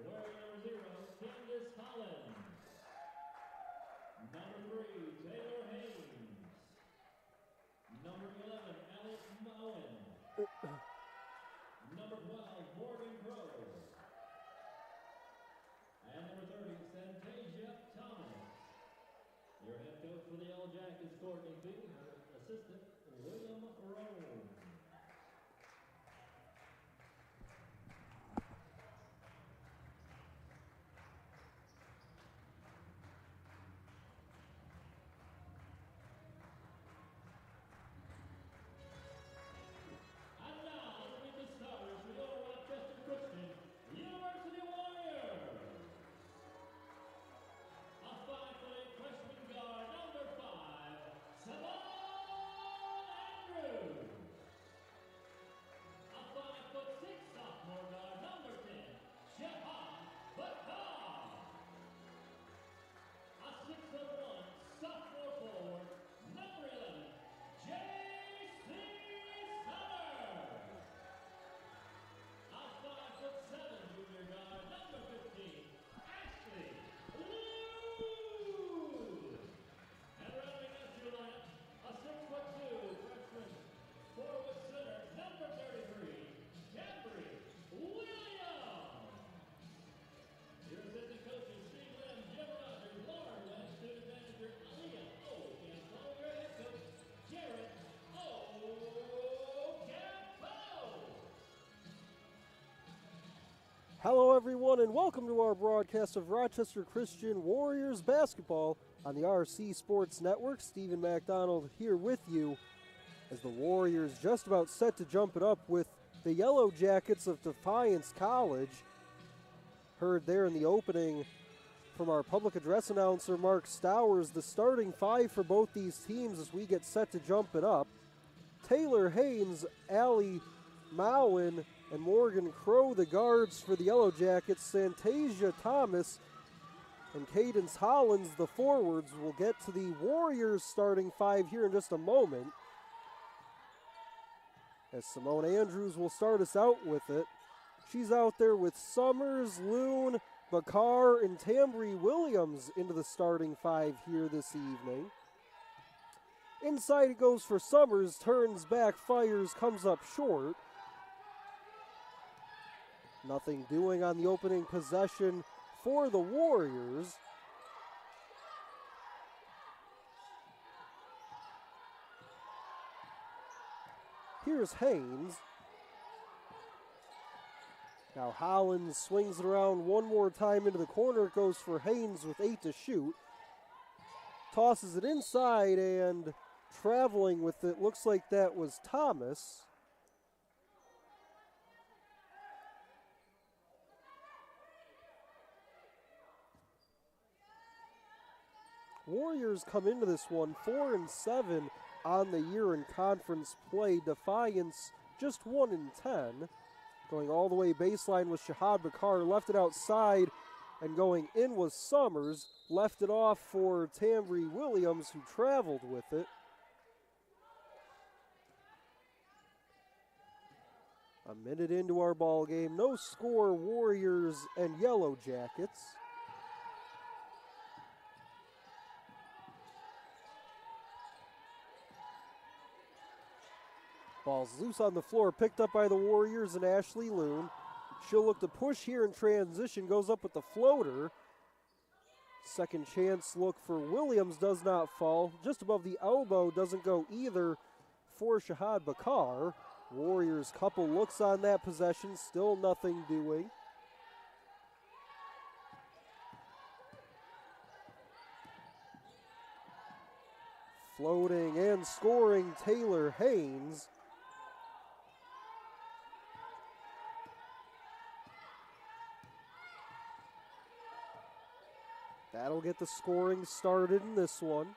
Wearing number 0, Candace Collins. Number 3, Taylor Haynes. Number 11, Alex Mowen. Number 12, Morgan Crow. And number 30, Santasia Thomas. Your head coach for the Yellow Jackets, Courtney B. Her assistant, William Rome. And now, let's meet the starters for your Rochester Christian University Warriors. A 5'8" freshman guard, number 5, Savon Andrews. A 5'6" sophomore guard, number 10, Shahab Bakar. A 6'1" sophomore forward, number 11, J.C. Summers. A 5'7" junior guard, number 15, Ashley Lou. And rounding out your lineup, a 6'2" freshman forward center, number 33, Cambry Williams. Your assistant coaches, Steve Lim, Jim Rogers, Lauren West, student manager, Aaliyah O. Campo, your head coach, Jared O. Campo. Hello, everyone, and welcome to our broadcast of Rochester Christian Warriors basketball on the RC Sports Network. Stephen McDonald here with you as the Warriors just about set to jump it up with the Yellow Jackets of Defiance College. Heard there in the opening from our public address announcer, Mark Stowers, the starting 5 for both these teams as we get set to jump it up. Taylor Haynes, Allie Mowen, and Morgan Crow, the guards for the Yellow Jackets. Santasia Thomas and Cadence Hollins, the forwards. We'll get to the Warriors starting 5 here in just a moment, as Simone Andrews will start us out with it. She's out there with Summers, Loon, Bakar, and Tambry Williams into the starting 5 here this evening. Inside it goes for Summers, turns back, fires, comes up short. Nothing doing on the opening possession for the Warriors. Here's Haynes. Now Hollins swings it around one more time into the corner. It goes for Haynes with 8 to shoot. Tosses it inside, and traveling with it, looks like that was Thomas. Warriors come into this one 4-7 on the year in conference play. Defiance just 1-10. Going all the way baseline was Shahab Bakar, left it outside, and going in was Summers. Left it off for Tambry Williams, who traveled with it. A minute into our ball game, no score, Warriors and Yellow Jackets. Ball's loose on the floor, picked up by the Warriors and Ashley Loon. She'll look to push here in transition, goes up with the floater. Second chance look for Williams, does not fall. Just above the elbow, doesn't go either for Shahad Bakar. Warriors couple looks on that possession, still nothing doing. Floating and scoring Taylor Haynes. That'll get the scoring started in this one.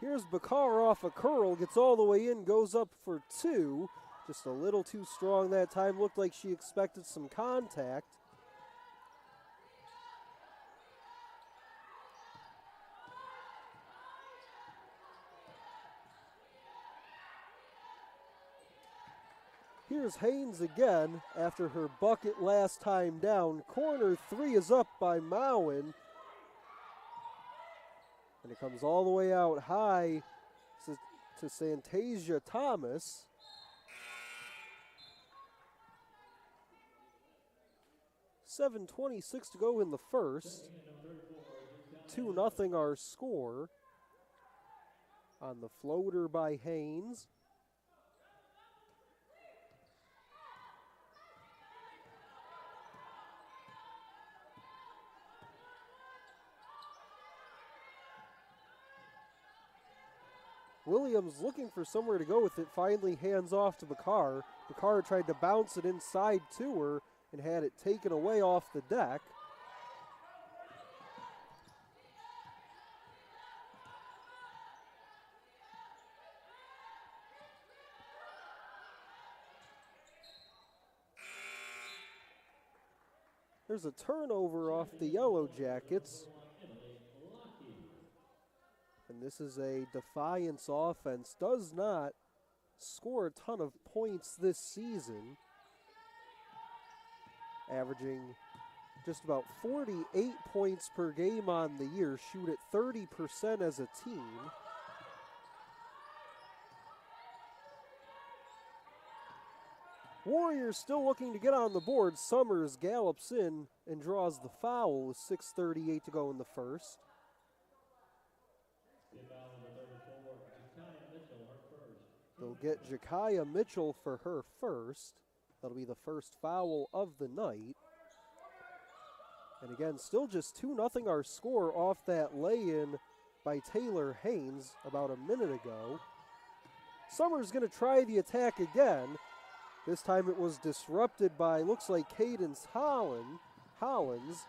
Here's Bakar off a curl, gets all the way in, goes up for 2. Just a little too strong that time. Looked like she expected some contact. Here's Haynes again after her bucket last time down. Corner three is up by Mowen. And it comes all the way out high to Santasia Thomas. .7:26 to go in the first. 2-0 our score on the floater by Haynes. Williams looking for somewhere to go with it, finally hands off to Bakar. Bakar tried to bounce it inside to her and had it taken away off the deck. There's a turnover off the Yellow Jackets. And this is a Defiance offense. Does not score a ton of points this season. Averaging just about 48 points per game on the year. Shoot at 30% as a team. Warriors still looking to get on the board. Summers gallops in and draws the foul with 6:38 to go in the first. They'll get Jakaya Mitchell for her first. That'll be the first foul of the night. And again, still just 2-0 our score off that lay-in by Taylor Haynes about a minute ago. Summers going to try the attack again. This time it was disrupted by, looks like Cadence Hollins.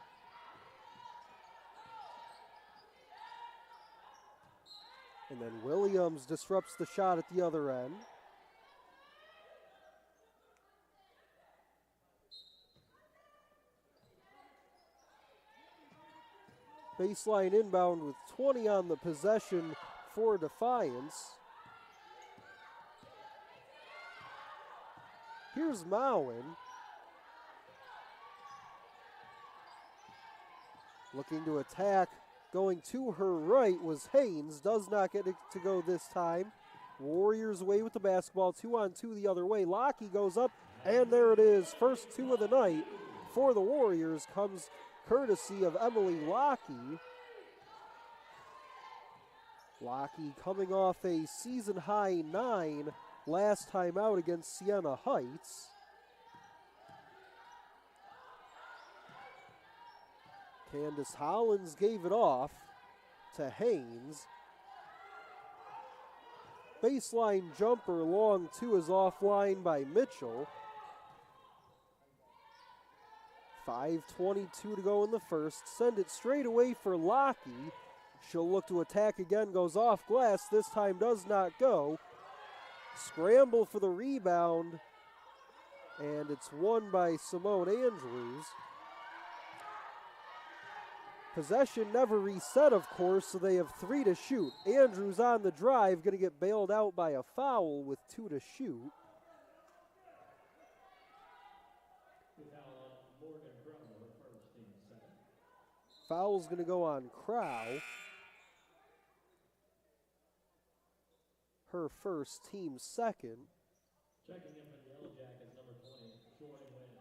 And then Williams disrupts the shot at the other end. Baseline inbound with 20 on the possession for Defiance. Here's Mowen. Looking to attack. Going to her right was Haynes. Does not get it to go this time. Warriors away with the basketball. 2-on-2 the other way. Lockey goes up, and there it is. First two of the night for the Warriors comes courtesy of Emily Lockey. Lockey coming off a season-high 9 last time out against Siena Heights. Candace Hollins gave it off to Haynes. Baseline jumper long two is offline by Mitchell. 5:22 to go in the first. Send it straight away for Lockey. She'll look to attack again, goes off glass. This time does not go. Scramble for the rebound, and it's won by Simone Andrews. Possession never reset, of course, so they have 3 to shoot. Andrews on the drive, going to get bailed out by a foul with 2 to shoot. Foul's going to go on Crow. Her first, team second. Checking in for the Yellow Jackets, number 20, Jordan Wynn.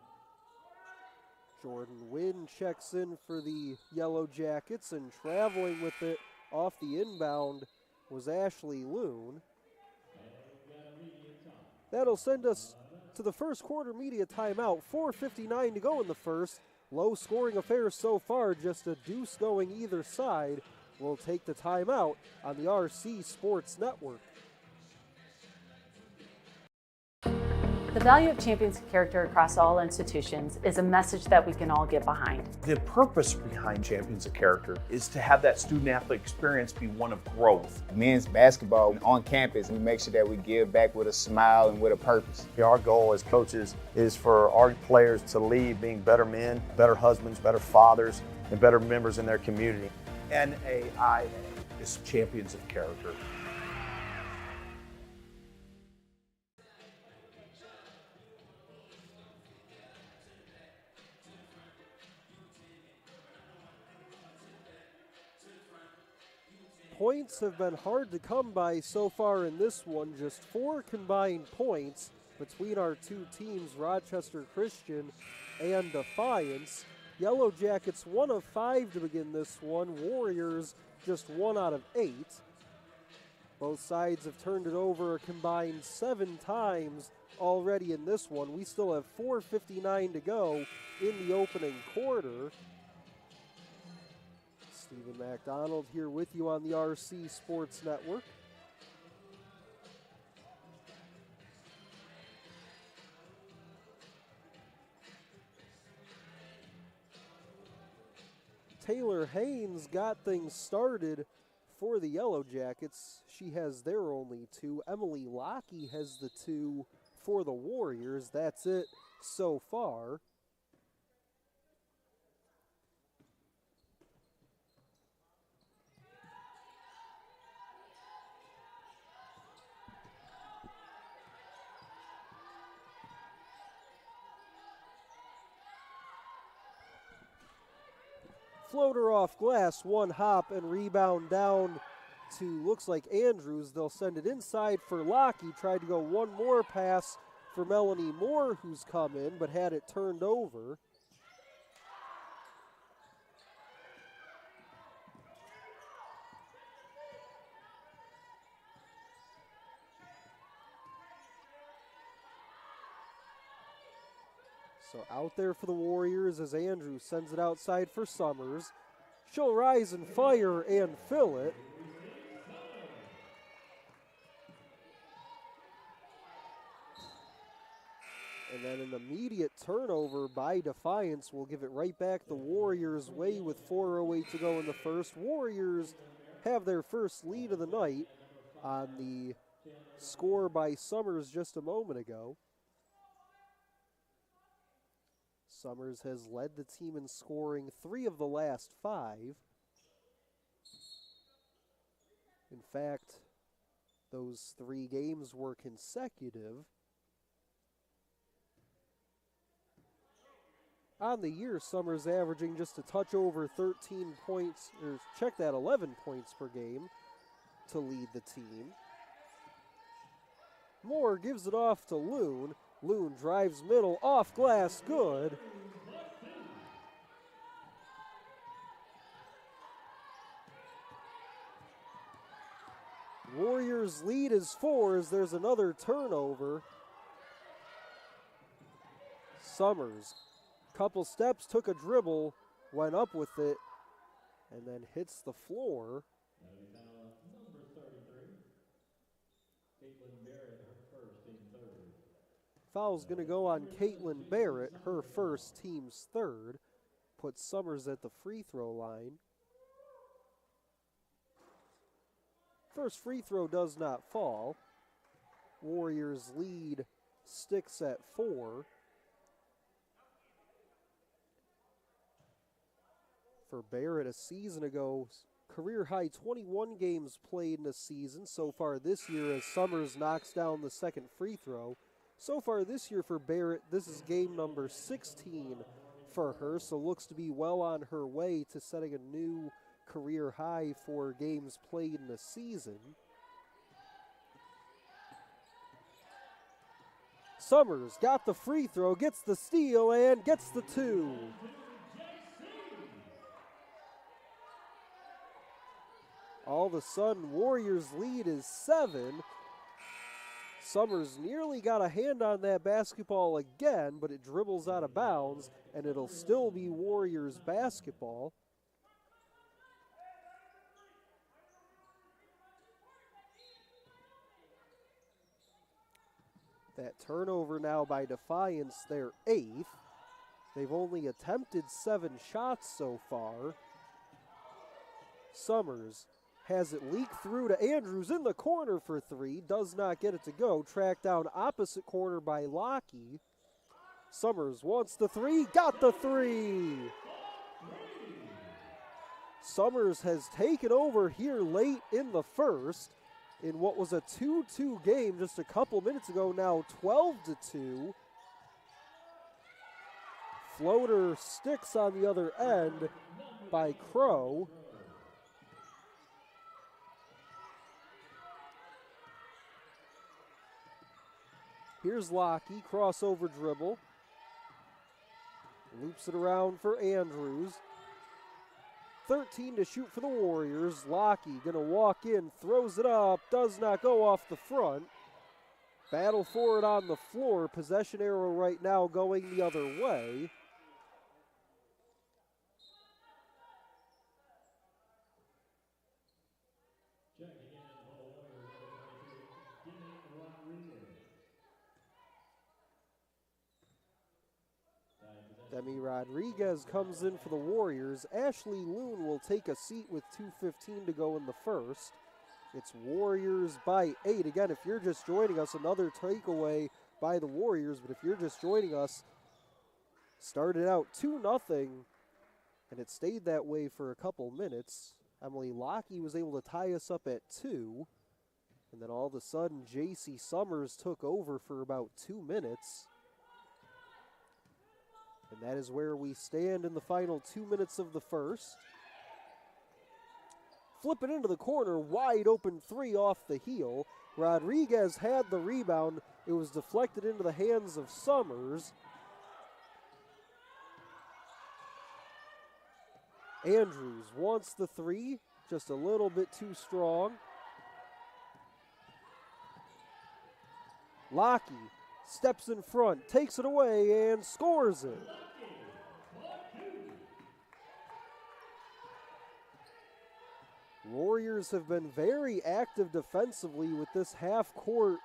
Jordan Wynn checks in for the Yellow Jackets, and traveling with it off the inbound was Ashley Loon. That'll send us to the first quarter media timeout. 4:59 to go in the first. Low scoring affair so far, just a deuce going either side. We'll take the timeout on the RC Sports Network. The value of champions of character across all institutions is a message that we can all get behind. The purpose behind Champions of Character is to have that student-athlete experience be one of growth. Men's basketball on campus, we make sure that we give back with a smile and with a purpose. Our goal as coaches is for our players to leave being better men, better husbands, better fathers, and better members in their community. NAIA is Champions of Character. points have been hard to come by so far in this one. Just 4 combined points between our two teams, Rochester Christian and Defiance. Yellow Jackets 1 of 5 to begin this one. Warriors just 1 out of 8. Both sides have turned it over a combined 7 times already in this one. We still have 4:59 to go in the opening quarter. Stephen MacDonald here with you on the RC Sports Network. Taylor Haynes got things started for the Yellow Jackets. She has their only 2. Emily Lockey has the 2 for the Warriors. That's it so far. Floater off glass, 1 hop and rebound down to, looks like Andrews. They'll send it inside for Lockey. Tried to go one more pass for Melanie Moore, who's come in, but had it turned over. So out there for the Warriors as Andrews sends it outside for Summers. She'll rise and fire and fill it. And then an immediate turnover by Defiance will give it right back the Warriors' way with 4:08 to go in the first. Warriors have their first lead of the night on the score by Summers just a moment ago. Summers has led the team in scoring 3 of the last 5. In fact, those 3 games were consecutive. On the year, Summers averaging just a touch over 13 points, or check that, 11 points per game to lead the team. Moore gives it off to Loon. Loon drives middle, off glass, good. Warriors lead is 4 as there's another turnover. Summers, couple steps, took a dribble, went up with it, and then hits the floor. Number 33, Caitlin Barrett, her first, team third. Foul's going to go on Caitlin Barrett, her first, team's third. Puts Summers at the free throw line. First free throw does not fall. Warriors lead sticks at 4. For Barrett, a season ago, career high 21 games played in a season so far this year as Summers knocks down the second free throw. So far this year for Barrett, this is game number 16 for her, so looks to be well on her way to setting a new career high for games played in a season. Summers got the free throw, gets the steal, and gets the 2. All of a sudden, Warriors' lead is 7. Summers nearly got a hand on that basketball again, but it dribbles out of bounds, and it'll still be Warriors basketball. That turnover now by Defiance, their 8th. They've only attempted 7 shots so far. Summers has it leak through to Andrews in the corner for 3. Does not get it to go. Tracked down opposite corner by Lockey. Summers wants the 3. Got the 3. Summers has taken over here late in the first. In what was a 2-2 game just a couple minutes ago, now 12-2. Floater sticks on the other end by Crow. Here's Lockie, crossover dribble. Loops it around for Andrews. 13 to shoot for the Warriors. Lockie gonna walk in, throws it up, does not go off the front. Battle for it on the floor. Possession arrow right now going the other way. Demi Rodriguez comes in for the Warriors. Ashley Loon will take a seat with 2:15 to go in the first. It's Warriors by 8. Again, if you're just joining us, another takeaway by the Warriors. But if you're just joining us, started out 2-0, and it stayed that way for a couple minutes. Emily Lockie was able to tie us up at 2. And then all of a sudden, J.C. Summers took over for about 2 minutes. And that is where we stand in the final 2 minutes of the first. Flip it into the corner, wide open three off the heel. Rodriguez had the rebound. It was deflected into the hands of Summers. Andrews wants the three, just a little bit too strong. Lockie steps in front, takes it away, and scores it. Warriors have been very active defensively with this half-court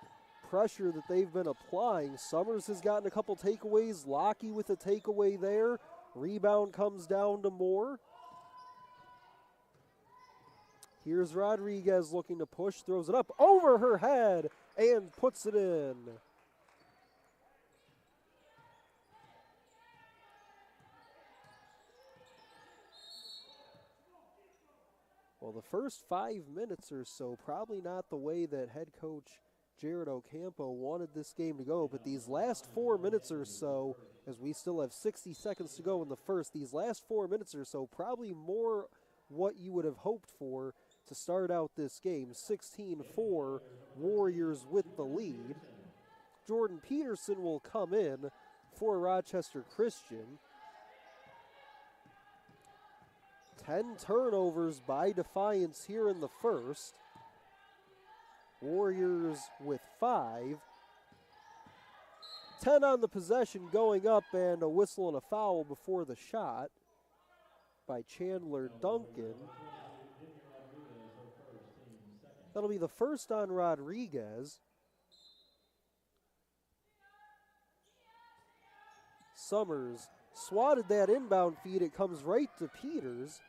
pressure that they've been applying. Summers has gotten a couple takeaways. Lockie with a takeaway there. Rebound comes down to Moore. Here's Rodriguez looking to push, throws it up over her head, and puts it in. Well, the first 5 minutes or so, probably not the way that head coach Jared Ocampo wanted this game to go, but these last 4 minutes or so, as we still have 60 seconds to go in the first, these last 4 minutes or so, probably more what you would have hoped for to start out this game. 16-4, Warriors with the lead. Jordan Peterson will come in for Rochester Christian. 10 turnovers by Defiance here in the first. Warriors with 5. 10 on the possession going up, and a whistle and a foul before the shot by Chandler Duncan. That'll be the first on Rodriguez. Summers swatted that inbound feed. It comes right to Peters.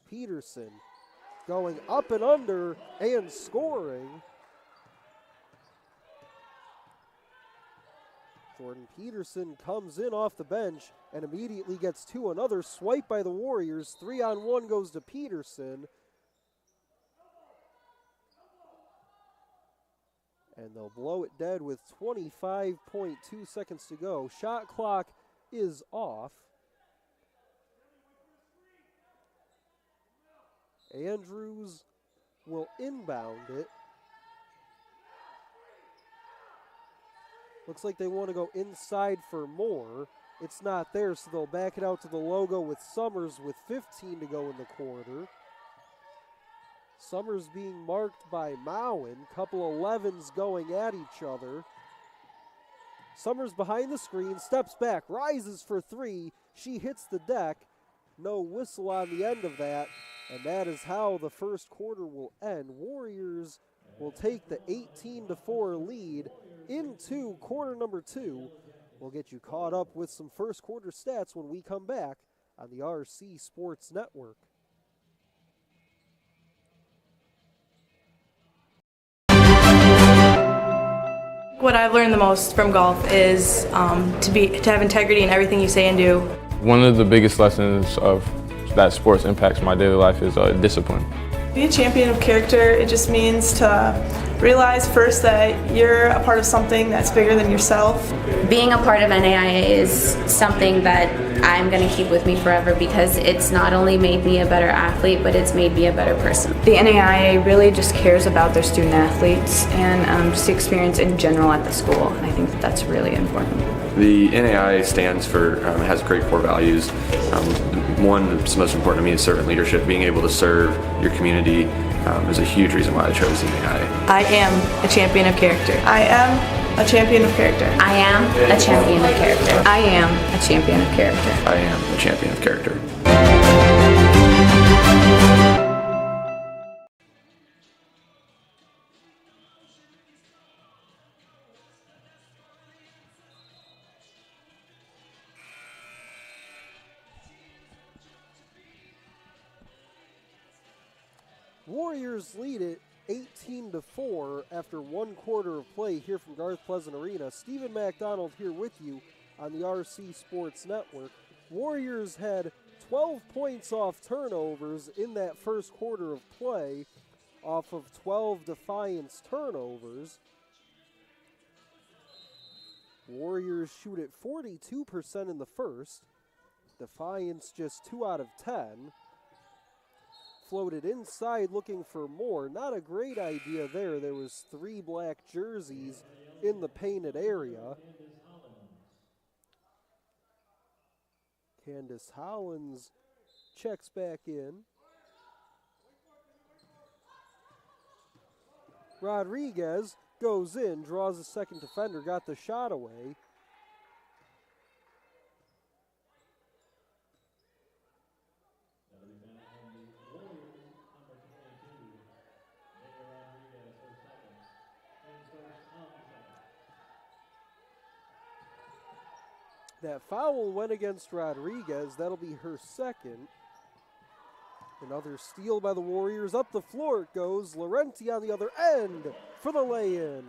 Peterson going up and under and scoring. Jordan Peterson comes in off the bench and immediately gets two. Another swipe by the Warriors. 3-on-1 goes to Peterson. And they'll blow it dead with 25.2 seconds to go. Shot clock is off. Andrews will inbound it. Looks like they want to go inside for more. It's not there, so they'll back it out to the logo with Summers with 15 to go in the quarter. Summers being marked by Mowen. Couple 11s going at each other. Summers behind the screen, steps back, rises for three. She hits the deck. No whistle on the end of that. And that is how the first quarter will end. Warriors will take the 18-4 lead into quarter number 2. We'll get you caught up with some first quarter stats when we come back on the RC Sports Network. What I've learned the most from golf is to have integrity in everything you say and do. One of the biggest lessons of that sports impacts my daily life is discipline. Be a champion of character. It just means to realize first that you're a part of something that's bigger than yourself. Being a part of NAIA is something that I'm going to keep with me forever because it's not only made me a better athlete, but it's made me a better person. The NAIA really just cares about their student athletes and just the experience in general at the school. I think that's really important. The NAIA stands for, has great core values. One that's most important to me is servant leadership. Being able to serve your community is a huge reason why I chose the NAIA. I am a champion of character. I am a champion of character. I am a champion of character. I am a champion of character. I am a champion of character. Warriors lead it 18-4 after 1 quarter of play here from Garth Pleasant Arena. Stephen MacDonald here with you on the RC Sports Network. Warriors had 12 points off turnovers in that first quarter of play off of 12 Defiance turnovers. Warriors shoot at 42% in the first. Defiance just 2 out of 10. Floated inside looking for more. Not a great idea there. There was 3 black jerseys in the painted area. Candace Hollins checks back in. Rodriguez goes in, draws the second defender, got the shot away. That foul went against Rodriguez. That'll be her second. Another steal by the Warriors. Up the floor it goes. Laurenti on the other end for the lay-in.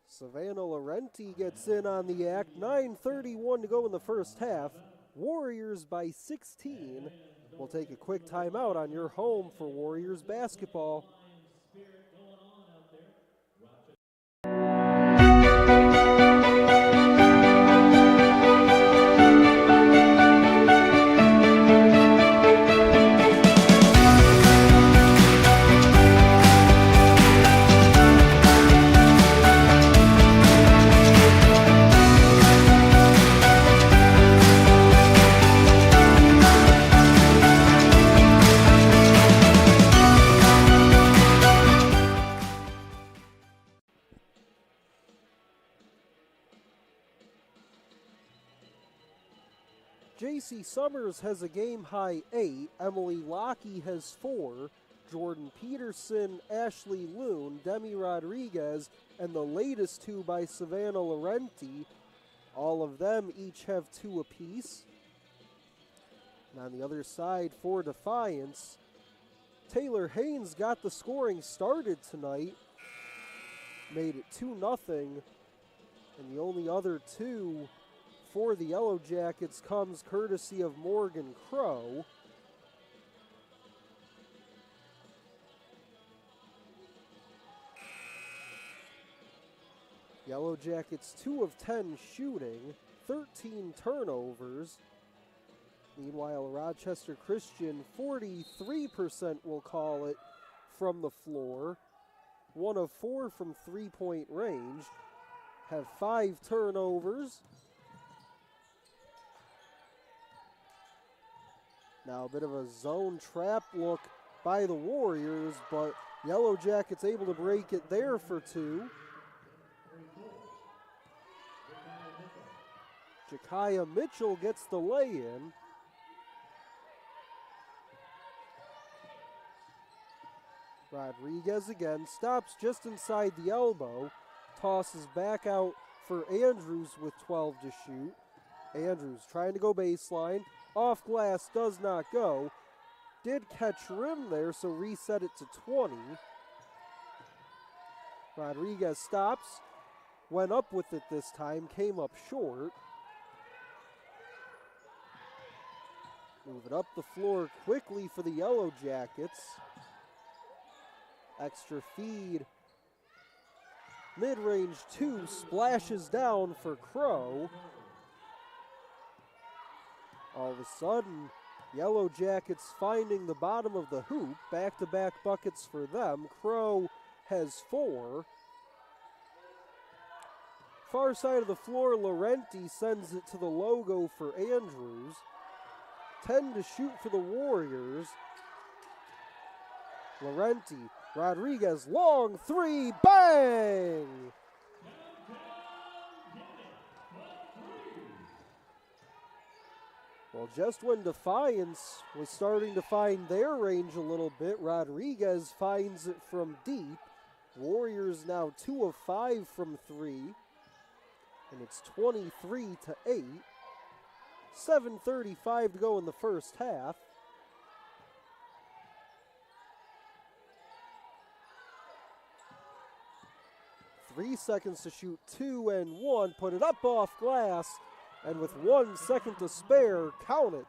Savannah Laurenti gets in on the act. 9:31 to go in the first half. Warriors by 16. We'll take a quick timeout on your home for Warriors basketball. J.C. Summers has a game-high 8. Emily Lockey has 4. Jordan Peterson, Ashley Loon, Demi Rodriguez, and the latest 2 by Savannah Laurenti. All of them each have 2 apiece. And on the other side for Defiance, Taylor Haynes got the scoring started tonight. Made it 2-0. And the only other 2 for the Yellow Jackets comes courtesy of Morgan Crow. Yellow Jackets 2 of 10 shooting, 13 turnovers. Meanwhile, Rochester Christian 43% we'll call it from the floor. 1 of 4 from 3-point range. Have 5 turnovers. Now a bit of a zone trap look by the Warriors, but Yellow Jackets able to break it there for 2. Jakaya Mitchell gets the lay-in. Rodriguez again, stops just inside the elbow, tosses back out for Andrews with 12 to shoot. Andrews trying to go baseline. Off glass, does not go. Did catch rim there, so reset it to 20. Rodriguez stops. Went up with it this time, came up short. Move it up the floor quickly for the Yellow Jackets. Extra feed Mid-range 2 splashes down for Crow. All of a sudden, Yellow Jackets finding the bottom of the hoop. Back-to-back buckets for them. Crow has 4. Far side of the floor, Laurenti sends it to the logo for Andrews. 10 to shoot for the Warriors. Laurenti, Rodriguez, long 3, bang! Well, just when Defiance was starting to find their range a little bit, Rodriguez finds it from deep. Warriors now 2 of 5 from 3. And it's 23 to 8. 7:35 to go in the first half. Three seconds to shoot, 2 and 1. Put it up off glass. And with 1 second to spare, count it.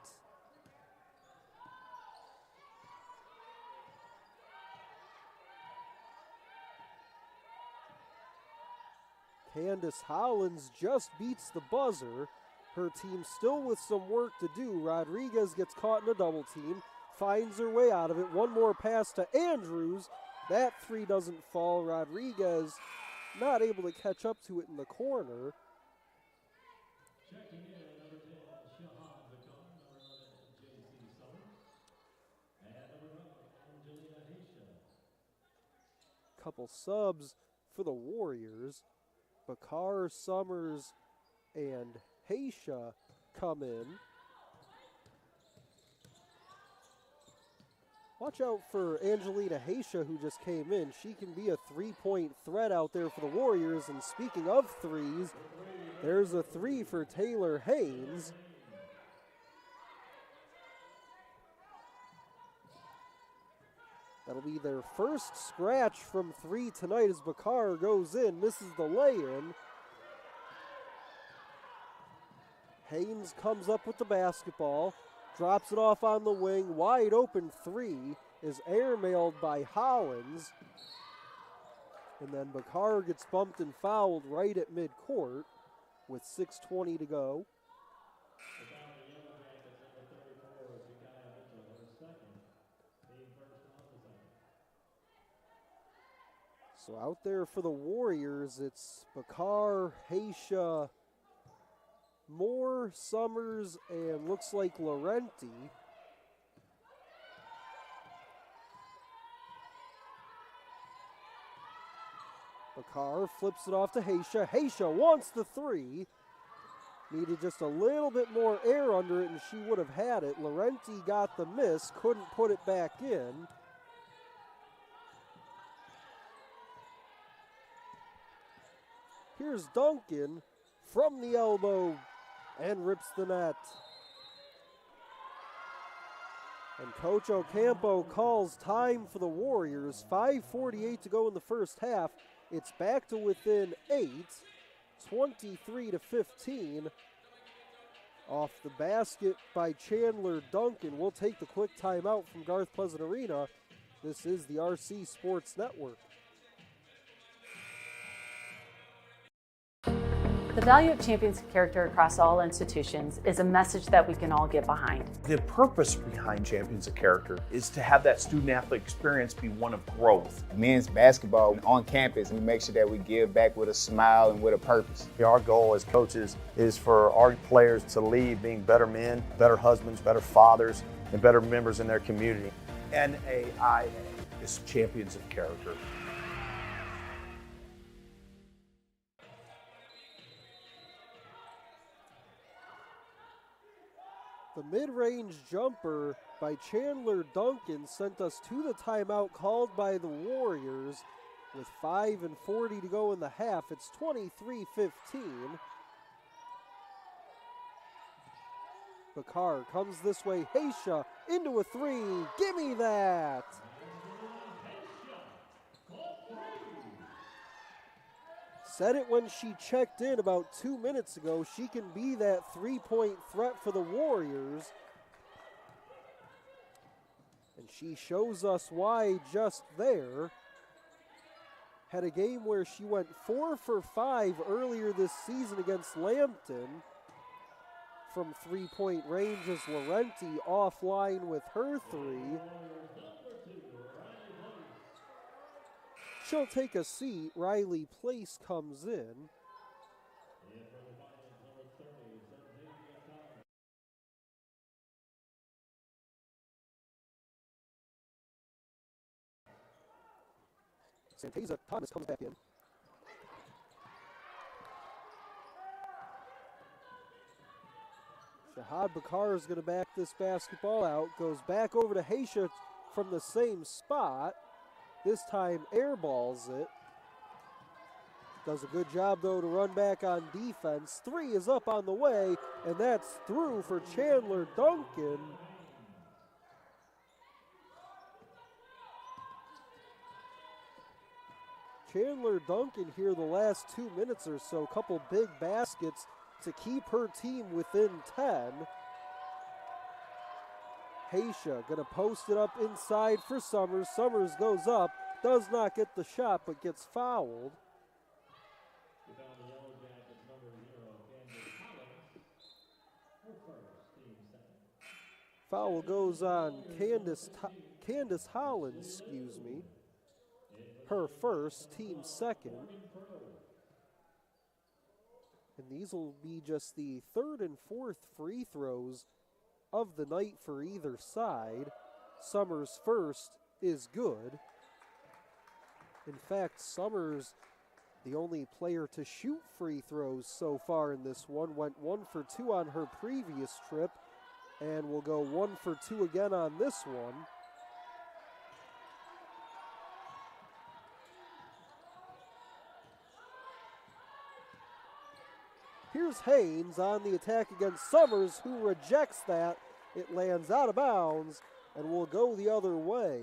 Candace Hollins just beats the buzzer. Her team still with some work to do. Rodriguez gets caught in a double team, finds her way out of it. One more pass to Andrews. That 3 doesn't fall. Rodriguez not able to catch up to it in the corner. Checking in, number 10, Shahan Zakon, number 11, J.C. Summers, and number 9, Angelina Haysha. Couple subs for the Warriors. Bakar, Summers, and Haysha come in. Watch out for Angelina Haysha, who just came in. She can be a three-point threat out there for the Warriors. And speaking of threes, there's a 3 for Taylor Haynes. That'll be their first scratch from 3 tonight as Bakar goes in, misses the lay-in. Haynes comes up with the basketball, drops it off on the wing. Wide open 3 is airmailed by Hollins. And then Bakar gets bumped and fouled right at midcourt with 6:20 to go. So out there for the Warriors, it's Bakar, Haysha, Moore, Summers, and looks like Laurenti. Bakar flips it off to Haysha. Haysha wants the 3. Needed just a little bit more air under it, and she would have had it. Laurenti got the miss, couldn't put it back in. Here's Duncan from the elbow and rips the net. And Coach Ocampo calls time for the Warriors. 5:48 to go in the first half. It's back to within 8, 23 to 15. Off the basket by Chandler Duncan. We'll take the quick timeout from Garth Pleasant Arena. This is the RC Sports Network. The value of champions character across all institutions is a message that we can all get behind. The purpose behind Champions of Character is to have that student-athlete experience be one of growth. Men's basketball on campus, we make sure that we give back with a smile and with a purpose. Our goal as coaches is for our players to leave being better men, better husbands, better fathers, and better members in their community. NAIA is Champions of Character. The mid-range jumper by Chandler Duncan sent us to the timeout called by the Warriors with 5:40 to go in the half. It's 23-15. Bakar comes this way. Haysha into a 3. Gimme that! Said it when she checked in about 2 minutes ago. She can be that 3-point threat for the Warriors. And she shows us why just there. had a game where she went 4 for 5 earlier this season against Lambton from three-point range as Laurenti offline with her three. She'll take a seat. Riley Place comes in. Santeza Thomas comes back in. Shahad Bakar is going to back this basketball out. Goes back over to Haysha from the same spot. This time airballs it. Does a good job, though, to run back on defense. Three is up on the way, and that's through for Chandler Duncan. Chandler Duncan here the last 2 minutes or so. A couple big baskets to keep her team within 10. Haysha gonna post it up inside for Summers. Summers goes up, does not get the shot, but gets fouled. Foul goes on Candace Holland, her first, team second. And these will be just the third and fourth free throws of the night for either side. Summers' first is good. In fact, Summers, the only player to shoot free throws so far in this one, went 1 for 2 on her previous trip and will go 1 for 2 again on this one. Here's Haynes on the attack against Summers, who rejects that. It lands out of bounds and will go the other way.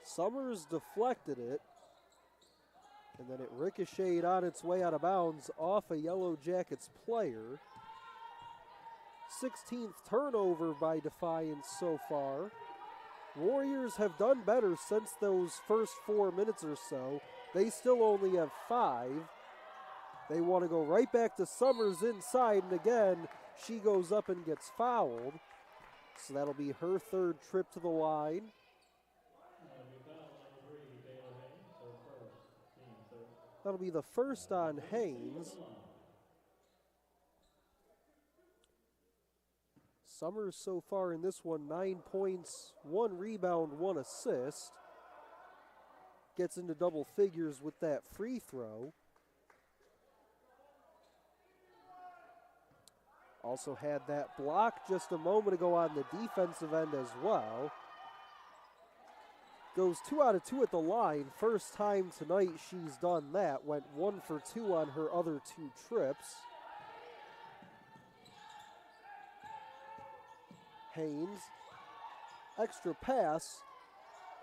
Summers deflected it, and then it ricocheted on its way out of bounds off a Yellow Jackets player. 16th turnover by Defiance so far. Warriors have done better since those first 4 minutes or so. They still only have 5. They want to go right back to Summers inside, and again, she goes up and gets fouled. So that'll be her third trip to the line. That'll be the first on Haynes. Summers so far in this one, 9 points, 1 rebound, 1 assist. Gets into double figures with that free throw. Also had that block just a moment ago on the defensive end as well. Goes 2 out of 2 at the line. First time tonight she's done that. Went 1 for 2 on her other 2 trips. Haynes, extra pass,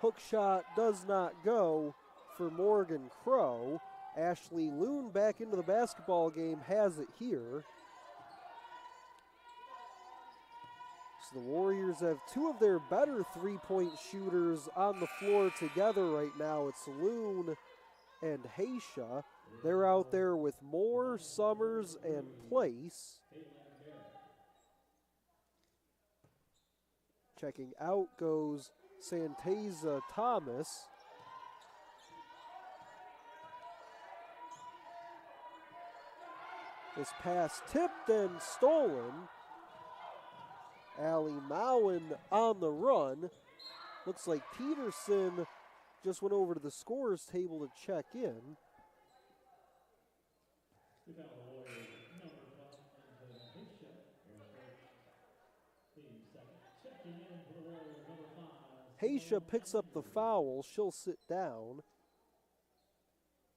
hook shot does not go for Morgan Crow. Ashley Loon back into the basketball game, has it here. So the Warriors have 2 of their better three-point shooters on the floor together right now. It's Loon and Haysha. They're out there with Moore, Summers, and Place. Checking out goes Santeza Thomas. This pass tipped and stolen. Allie Mowen on the run. Looks like Peterson just went over to the scorer's table to check in. Haysha picks up the foul. She'll sit down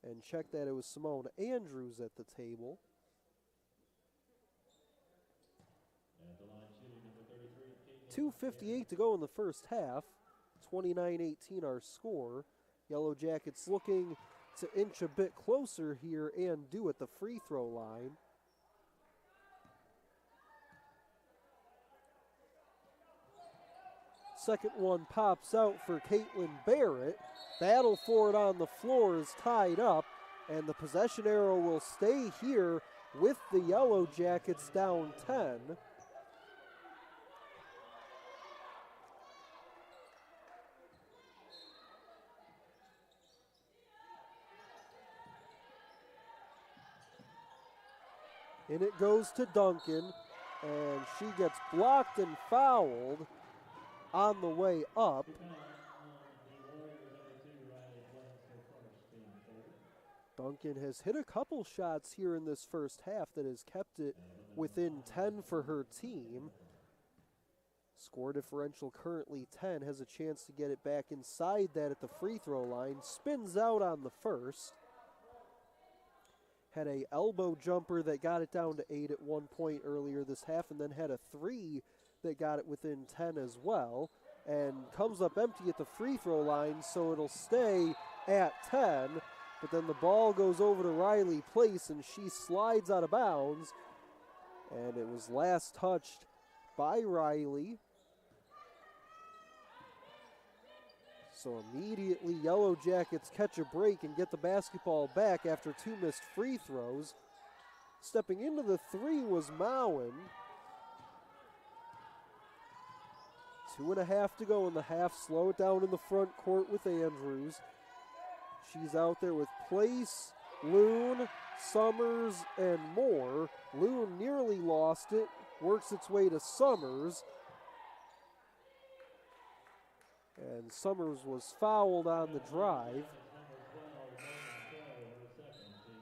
and check that it was Simone Andrews at the table. .258 to go in the first half. 29-18 our score. Yellow Jackets looking to inch a bit closer here and do at the free throw line. Second one pops out for Caitlin Barrett. Battle for it on the floor is tied up, and the possession arrow will stay here with the Yellow Jackets down 10. And it goes to Duncan, and she gets blocked and fouled on the way up. Duncan has hit a couple shots here in this first half that has kept it within 10 for her team. Score differential currently 10, has a chance to get it back inside that at the free throw line. Spins out on the first. Had a elbow jumper that got it down to 8 at one point earlier this half, and then had a 3 that got it within 10 as well, and comes up empty at the free throw line, so it'll stay at 10, but then the ball goes over to Riley Place, and she slides out of bounds, and it was last touched by Riley. So immediately Yellow Jackets catch a break and get the basketball back after 2 missed free throws. Stepping into the 3 was Mowen. 2.5 to go in the half. Slow it down in the front court with Andrews. She's out there with Place, Loon, Summers, and Moore. Loon nearly lost it. Works its way to Summers. And Summers was fouled on the drive.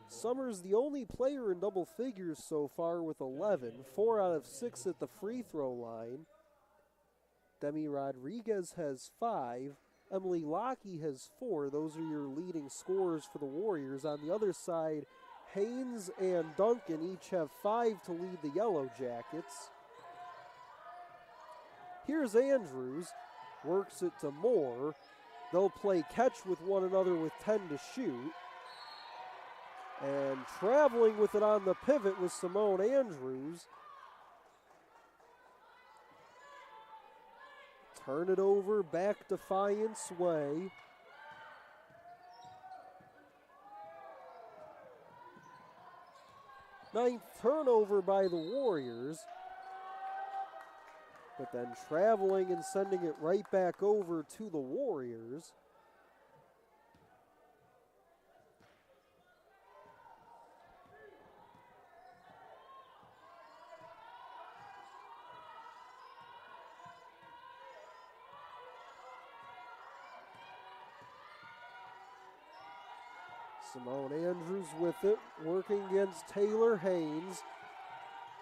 Summers the only player in double figures so far with 11. 4 out of 6 at the free throw line. Demi Rodriguez has 5. Emily Lockey has 4. Those are your leading scorers for the Warriors. On the other side, Haynes and Duncan each have 5 to lead the Yellow Jackets. Here's Andrews. Works it to Moore. They'll play catch with one another with 10 to shoot. And traveling with it on the pivot was Simone Andrews. Turn it over, back Defiance way. Ninth turnover by the Warriors. But then traveling and sending it right back over to the Warriors. Simone Andrews with it, working against Taylor Haynes.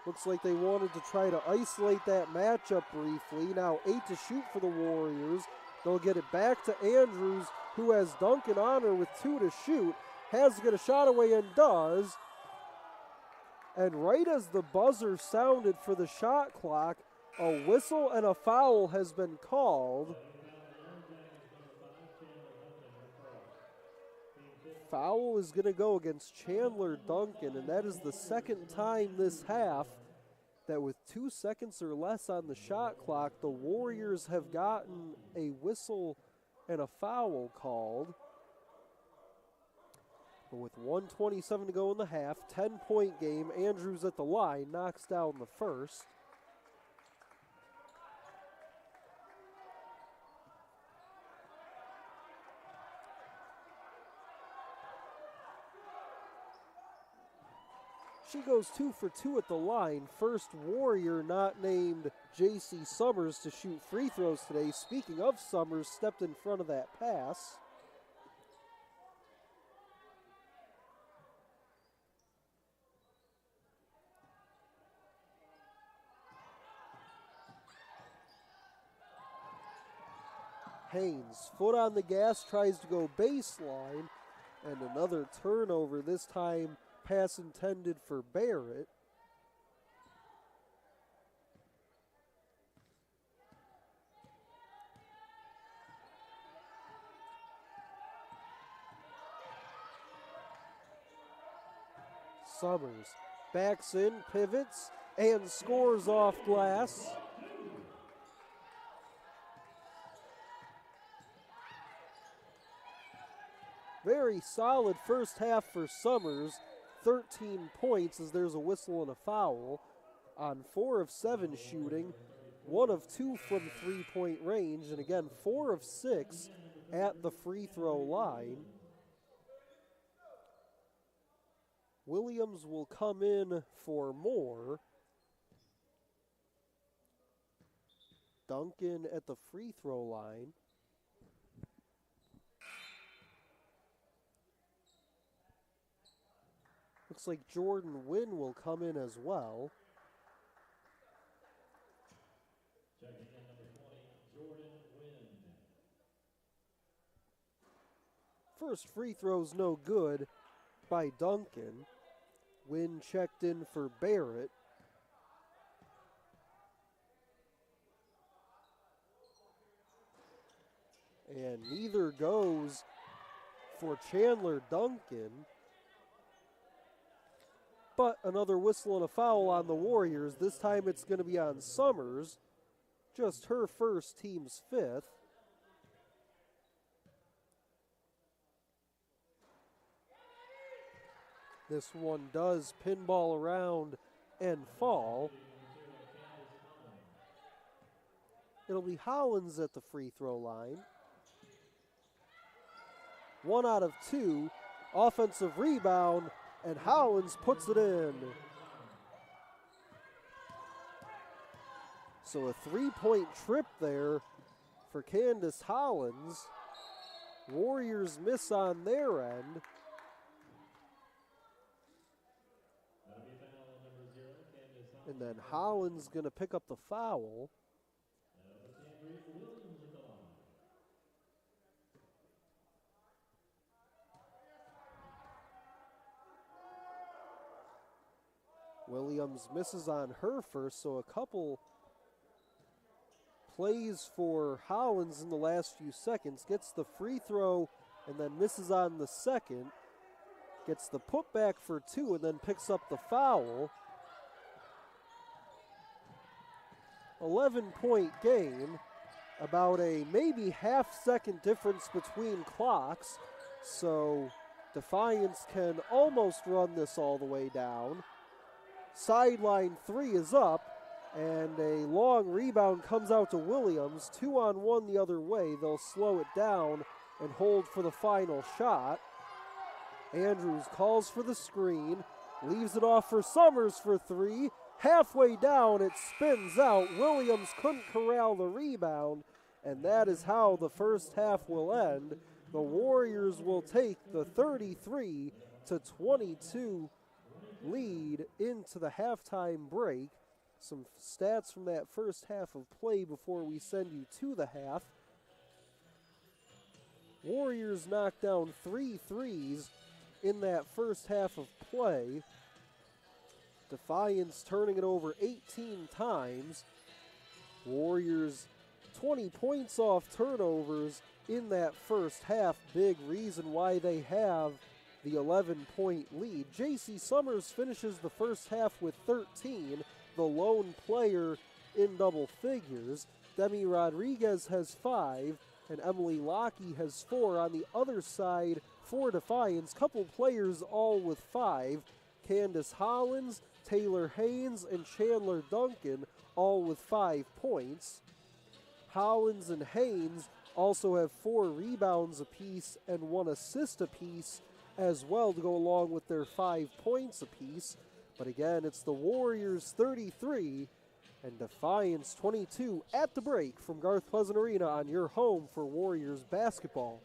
Looks like they wanted to try to isolate that matchup briefly. Now 8 to shoot for the Warriors. They'll get it back to Andrews, who has Duncan on her with 2 to shoot. Has to get a shot away and does. And right as the buzzer sounded for the shot clock, a whistle and a foul has been called. Foul is going to go against Chandler Duncan, and that is the second time this half that with 2 seconds or less on the shot clock, the Warriors have gotten a whistle and a foul called. But with 1:27 to go in the half, 10-point game, Andrews at the line, knocks down the first. She goes 2 for 2 at the line. First Warrior not named J.C. Summers to shoot free throws today. Speaking of Summers, stepped in front of that pass. Haynes, foot on the gas, tries to go baseline, and another turnover, this time pass intended for Barrett. Summers backs in, pivots, and scores off glass. Very solid first half for Summers. 13 points as there's a whistle and a foul on 4 of 7 shooting, 1 of 2 from three-point range, and again 4 of 6 at the free throw line. Williams will come in for more. Duncan at the free throw line. Looks like Jordan Wynn will come in as well. Checking in number 20, Jordan Wynn. First free throw's no good by Duncan. Wynn checked in for Barrett. And neither goes for Chandler Duncan. But another whistle and a foul on the Warriors. This time it's going to be on Summers. Just her first, team's 5th. This one does pinball around and fall. It'll be Hollins at the free throw line. 1 out of 2. Offensive rebound, and Hollins puts it in. So a 3-point trip there for Candace Hollins. Warriors miss on their end. And then Hollins going to pick up the foul. Williams misses on her first, so a couple plays for Hollins in the last few seconds. Gets the free throw and then misses on the second. Gets the putback for 2 and then picks up the foul. 11-point game. About a maybe half-second difference between clocks. So Defiance can almost run this all the way down. Sideline 3 is up, and a long rebound comes out to Williams. 2-on-1 the other way. They'll slow it down and hold for the final shot. Andrews calls for the screen, leaves it off for Summers for 3. Halfway down, it spins out. Williams couldn't corral the rebound, and that is how the first half will end. The Warriors will take the 33-22 lead into the halftime break. Some stats from that first half of play before we send you to the half. Warriors knocked down 3 threes in that first half of play. Defiance turning it over 18 times. Warriors 20 points off turnovers in that first half. Big reason why they have the 11-point lead. J.C. Summers finishes the first half with 13, the lone player in double figures. Demi Rodriguez has 5, and Emily Lockey has 4 on the other side for Defiance. Couple players all with 5. Candace Hollins, Taylor Haynes, and Chandler Duncan all with 5 points. Hollins and Haynes also have 4 rebounds apiece and 1 assist apiece as well to go along with their 5 points apiece. But again, it's the Warriors 33 and Defiance 22 at the break from Garth Pleasant Arena on your home for Warriors basketball.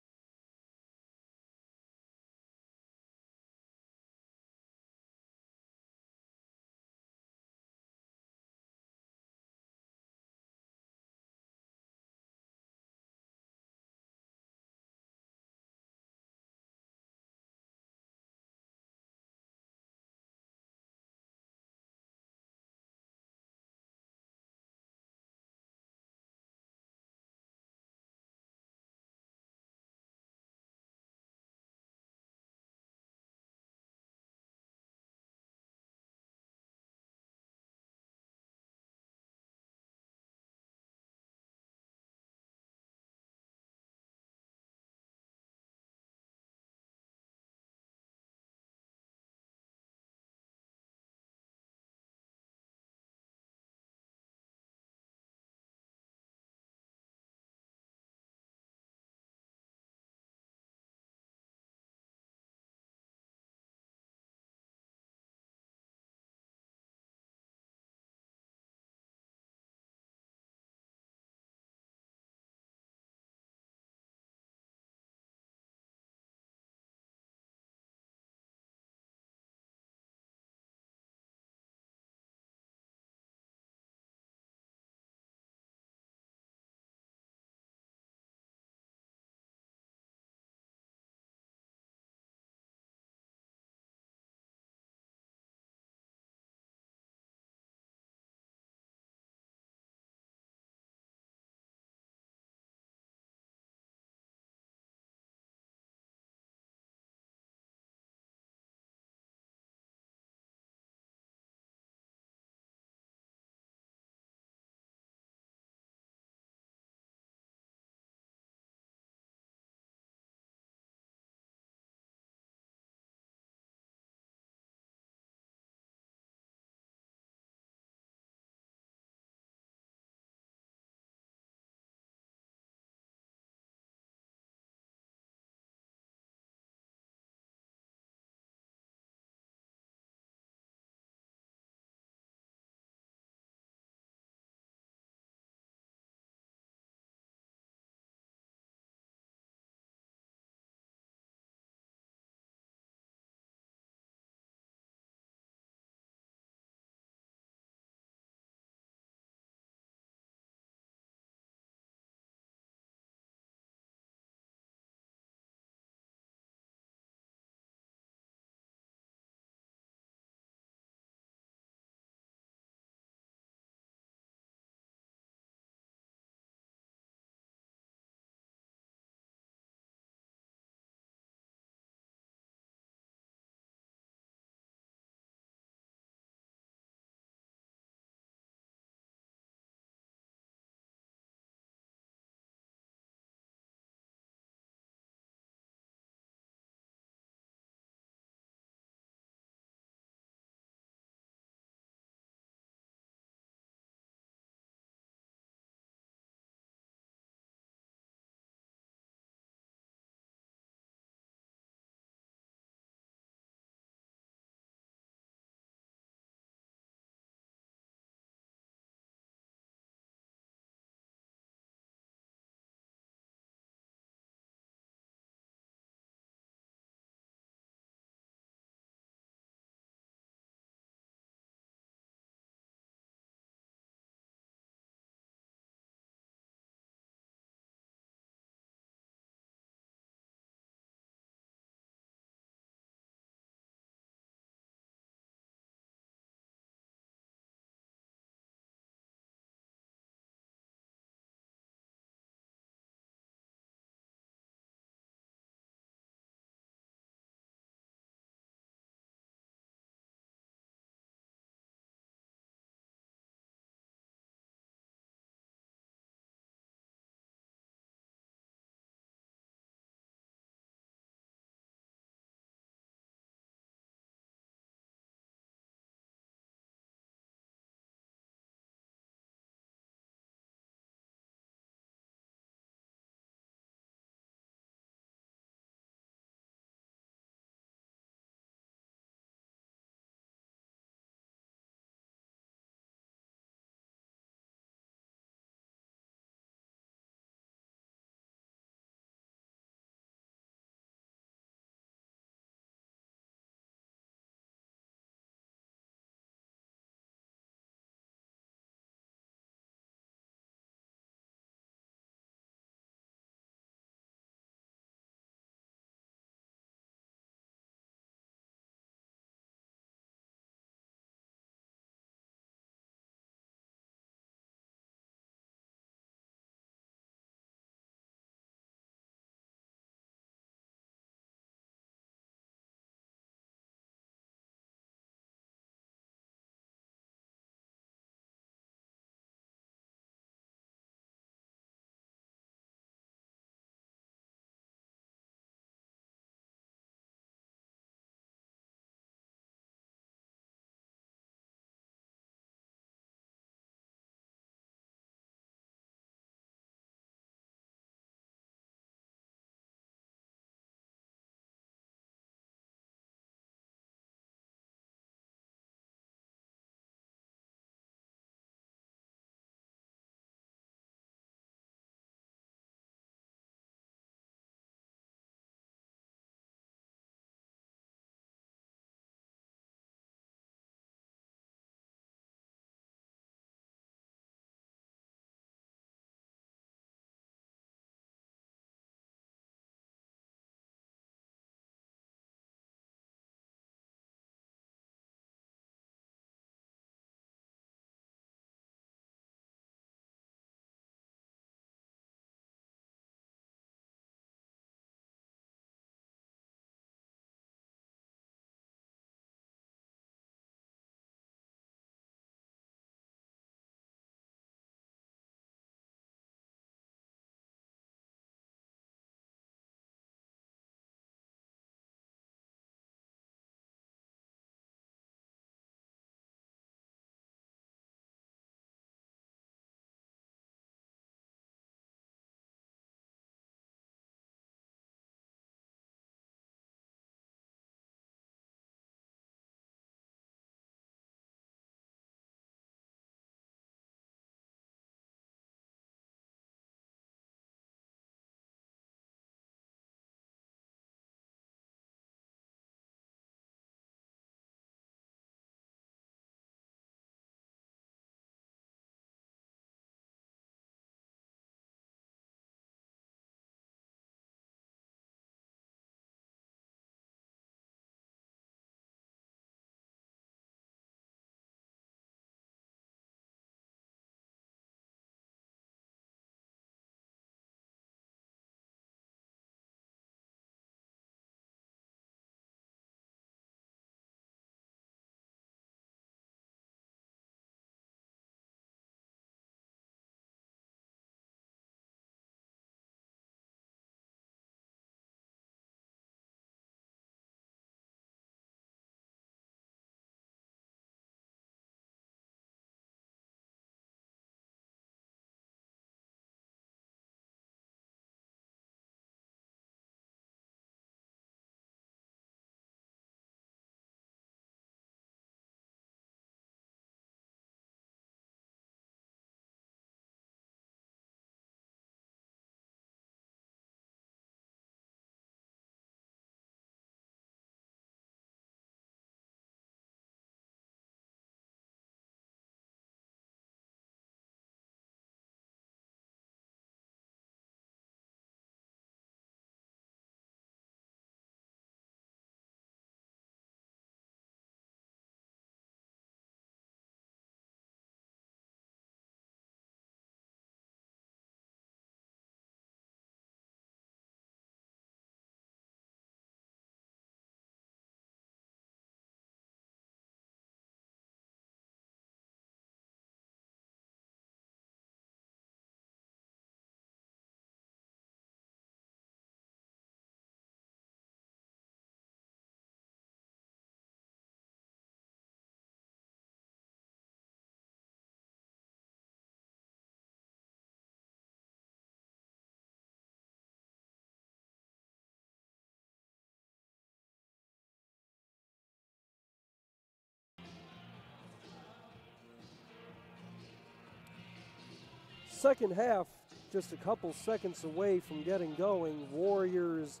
Second half, just a couple seconds away from getting going. Warriors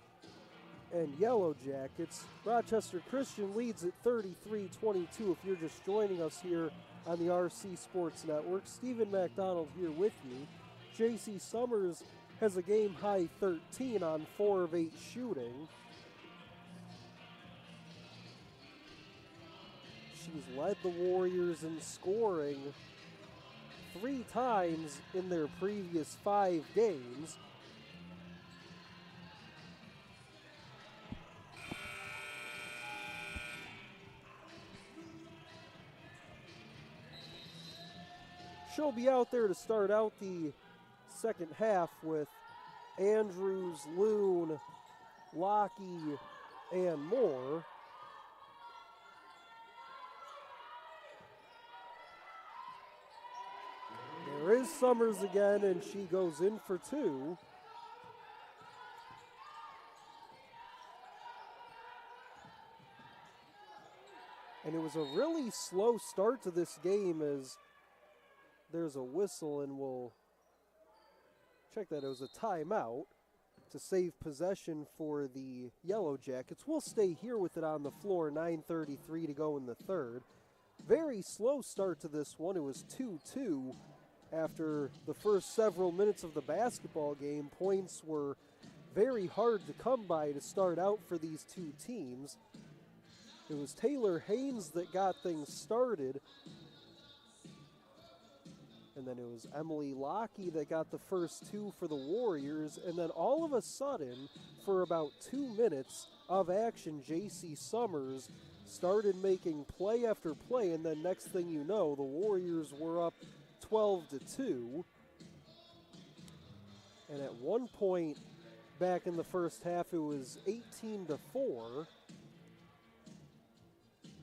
and Yellow Jackets. Rochester Christian leads at 33-22 if you're just joining us here on the RC Sports Network. Stephen McDonald here with you. J.C. Summers has a game-high 13 on 4 of 8 shooting. She's led the Warriors in scoring 3 times in their previous 5 games. She'll be out there to start out the second half with Andrews, Loon, Lockey, and more. There is Summers again, and she goes in for 2. And it was a really slow start to this game as there's a whistle, and we'll check that. It was a timeout to save possession for the Yellow Jackets. We'll stay here with it on the floor, 9:33 to go in the third. Very slow start to this one. It was 2-2 after the first several minutes of the basketball game. Points were very hard to come by to start out for these two teams. It was Taylor Haynes that got things started. And then it was Emily Lockey that got the first 2 for the Warriors. And then all of a sudden, for about 2 minutes of action, J.C. Summers started making play after play. And then next thing you know, the Warriors were up 12-2. And at one point back in the first half, it was 18-4.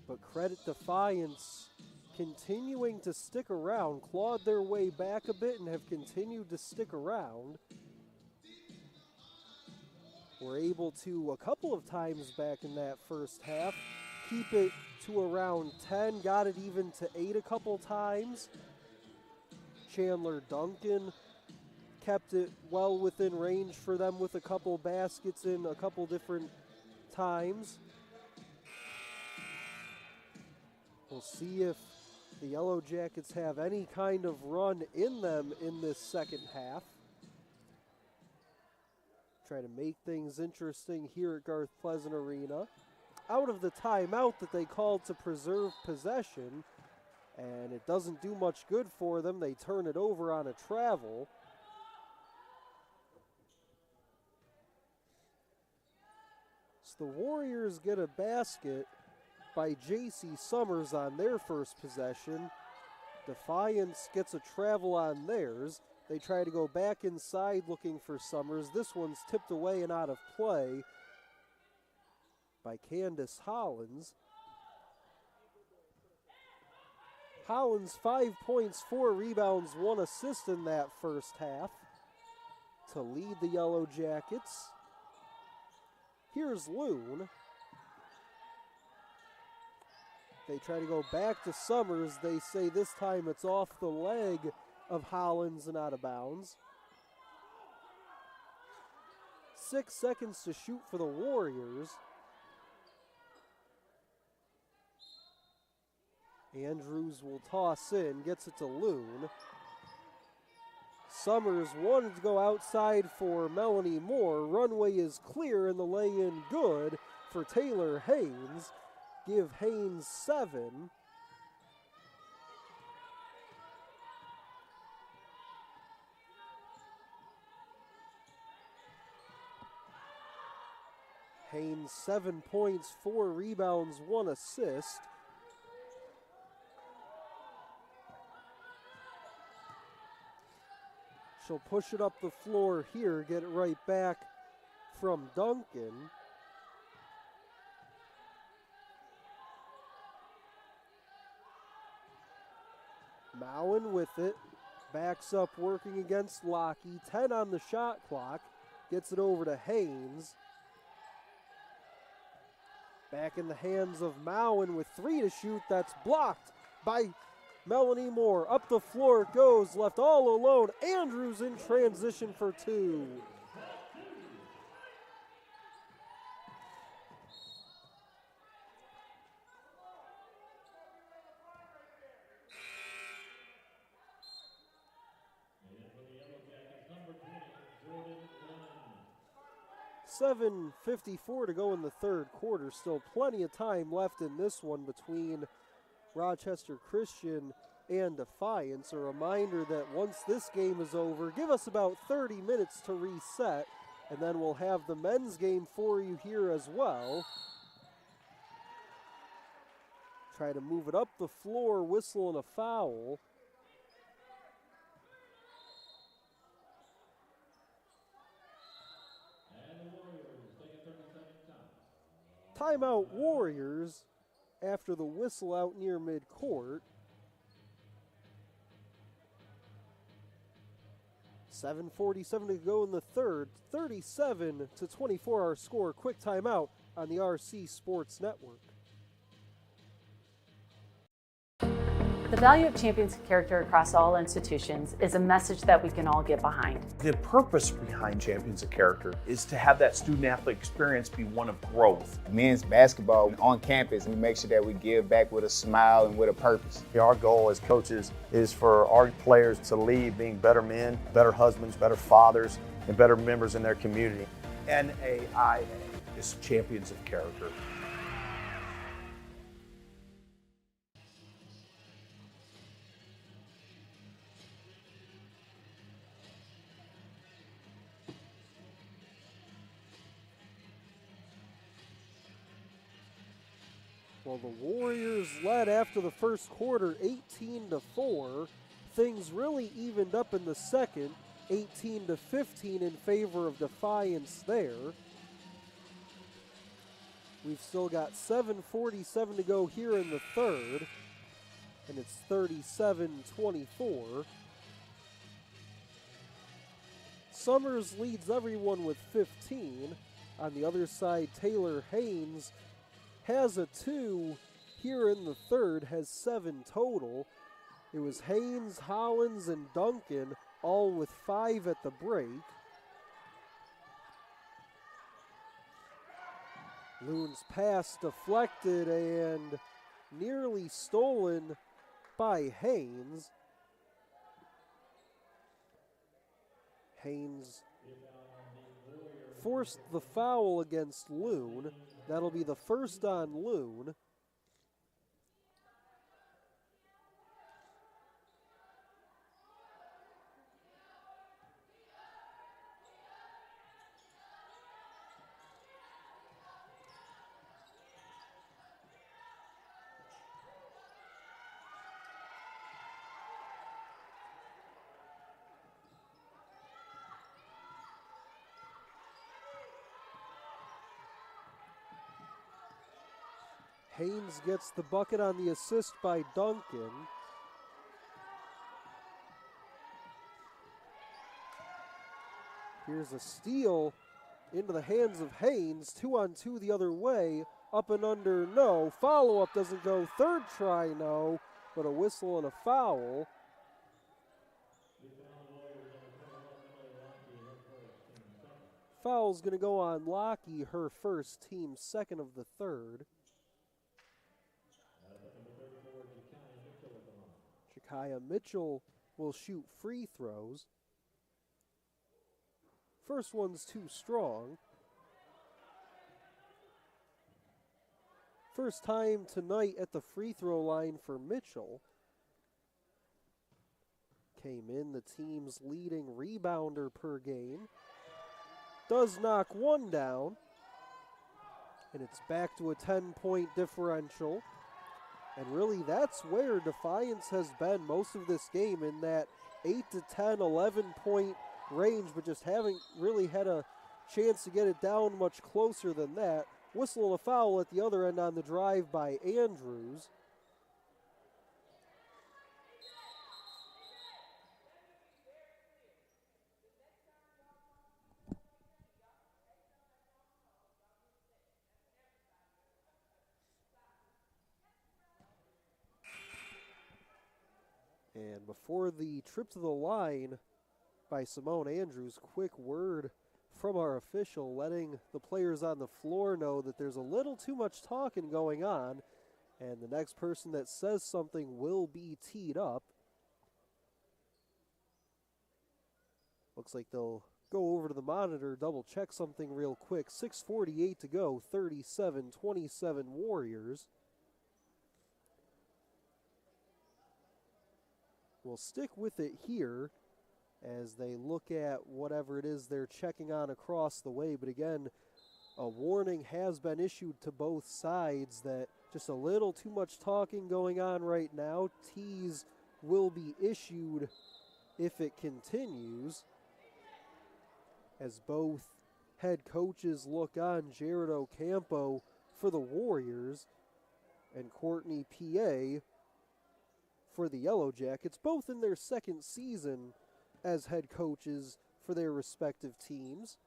But credit Defiance continuing to stick around, clawed their way back a bit and have continued to stick around. Were able to, a couple of times back in that first half, keep it to around 10, got it even to 8 a couple times. Chandler Duncan kept it well within range for them with a couple baskets in a couple different times. We'll see if the Yellow Jackets have any kind of run in them in this second half. Try to make things interesting here at Garth Pleasant Arena. Out of the timeout that they called to preserve possession, and it doesn't do much good for them. They turn it over on a travel. So the Warriors get a basket by J.C. Summers on their first possession. Defiance gets a travel on theirs. They try to go back inside looking for Summers. This one's tipped away and out of play by Candace Hollins. Hollins 5 points, 4 rebounds, 1 assist in that first half to lead the Yellow Jackets. Here's Loon. They try to go back to Summers. They say this time it's off the leg of Hollins and out of bounds. 6 seconds to shoot for the Warriors. Andrews will toss in, gets it to Loon. Summers wanted to go outside for Melanie Moore. Runway is clear and the lay-in good for Taylor Haynes. Give Haynes 7. Haynes 7 points, 4 rebounds, 1 assist. She'll push it up the floor here, get it right back from Duncan. Mowen with it, backs up working against Lockey. 10 on the shot clock, gets it over to Haynes. Back in the hands of Mowen with 3 to shoot. That's blocked by Melanie Moore up the floor it goes, left all alone. Andrews in transition for two. .7:54 to go in the third quarter. Still plenty of time left in this one between Rochester Christian and Defiance. A reminder that once this game is over, give us about 30 minutes to reset, and then we'll have the men's game for you here as well. Try to move it up the floor, whistle and a foul. Timeout Warriors after the whistle out near midcourt. 7:47 to go in the third. 37-24 our score. Quick timeout on the RC Sports Network. The value of champions character across all institutions is a message that we can all get behind. The purpose behind Champions of Character is to have that student-athlete experience be one of growth. Men's basketball on campus, we make sure that we give back with a smile and with a purpose. Our goal as coaches is for our players to leave being better men, better husbands, better fathers, and better members in their community. NAIA is Champions of Character. Well, the Warriors led after the first quarter 18-4. Things really evened up in the second, 18-15 in favor of Defiance there. We've still got 7:47 to go here in the third, and it's 37-24. Summers leads everyone with 15. On the other side, Taylor Haynes has a 2 here in the third, has 7 total. It was Haynes, Hollins, and Duncan, all with 5 at the break. Loon's pass deflected and nearly stolen by Haynes. Haynes forced the foul against Loon. That'll be the first on Loon. Haynes gets the bucket on the assist by Duncan. Here's a steal into the hands of Haynes. 2-on-2 the other way. Up and under, no. Follow-up doesn't go. Third try, no. But a whistle and a foul. Foul's going to go on Lockie, her first, team second of the third. Jakaya Mitchell will shoot free throws. First one's too strong. First time tonight at the free throw line for Mitchell. Came in the team's leading rebounder per game. Does knock one down. And it's back to a 10-point differential. And really, that's where Defiance has been most of this game, in that 8 to 10, 11-point range, but just haven't really had a chance to get it down much closer than that. Whistle and a foul at the other end on the drive by Andrews. And before the trip to the line by Simone Andrews, quick word from our official letting the players on the floor know that there's a little too much talking going on, and the next person that says something will be teed up. Looks like they'll go over to the monitor, double check something real quick. 6:48 to go, 37-27 Warriors. We'll stick with it here as they look at whatever it is they're checking on across the way. But again, a warning has been issued to both sides that just a little too much talking going on right now. Tees will be issued if it continues, as both head coaches look on. Jared Ocampo for the Warriors and Courtney P.A. for the Yellow Jackets, both in their second season as head coaches for their respective teams.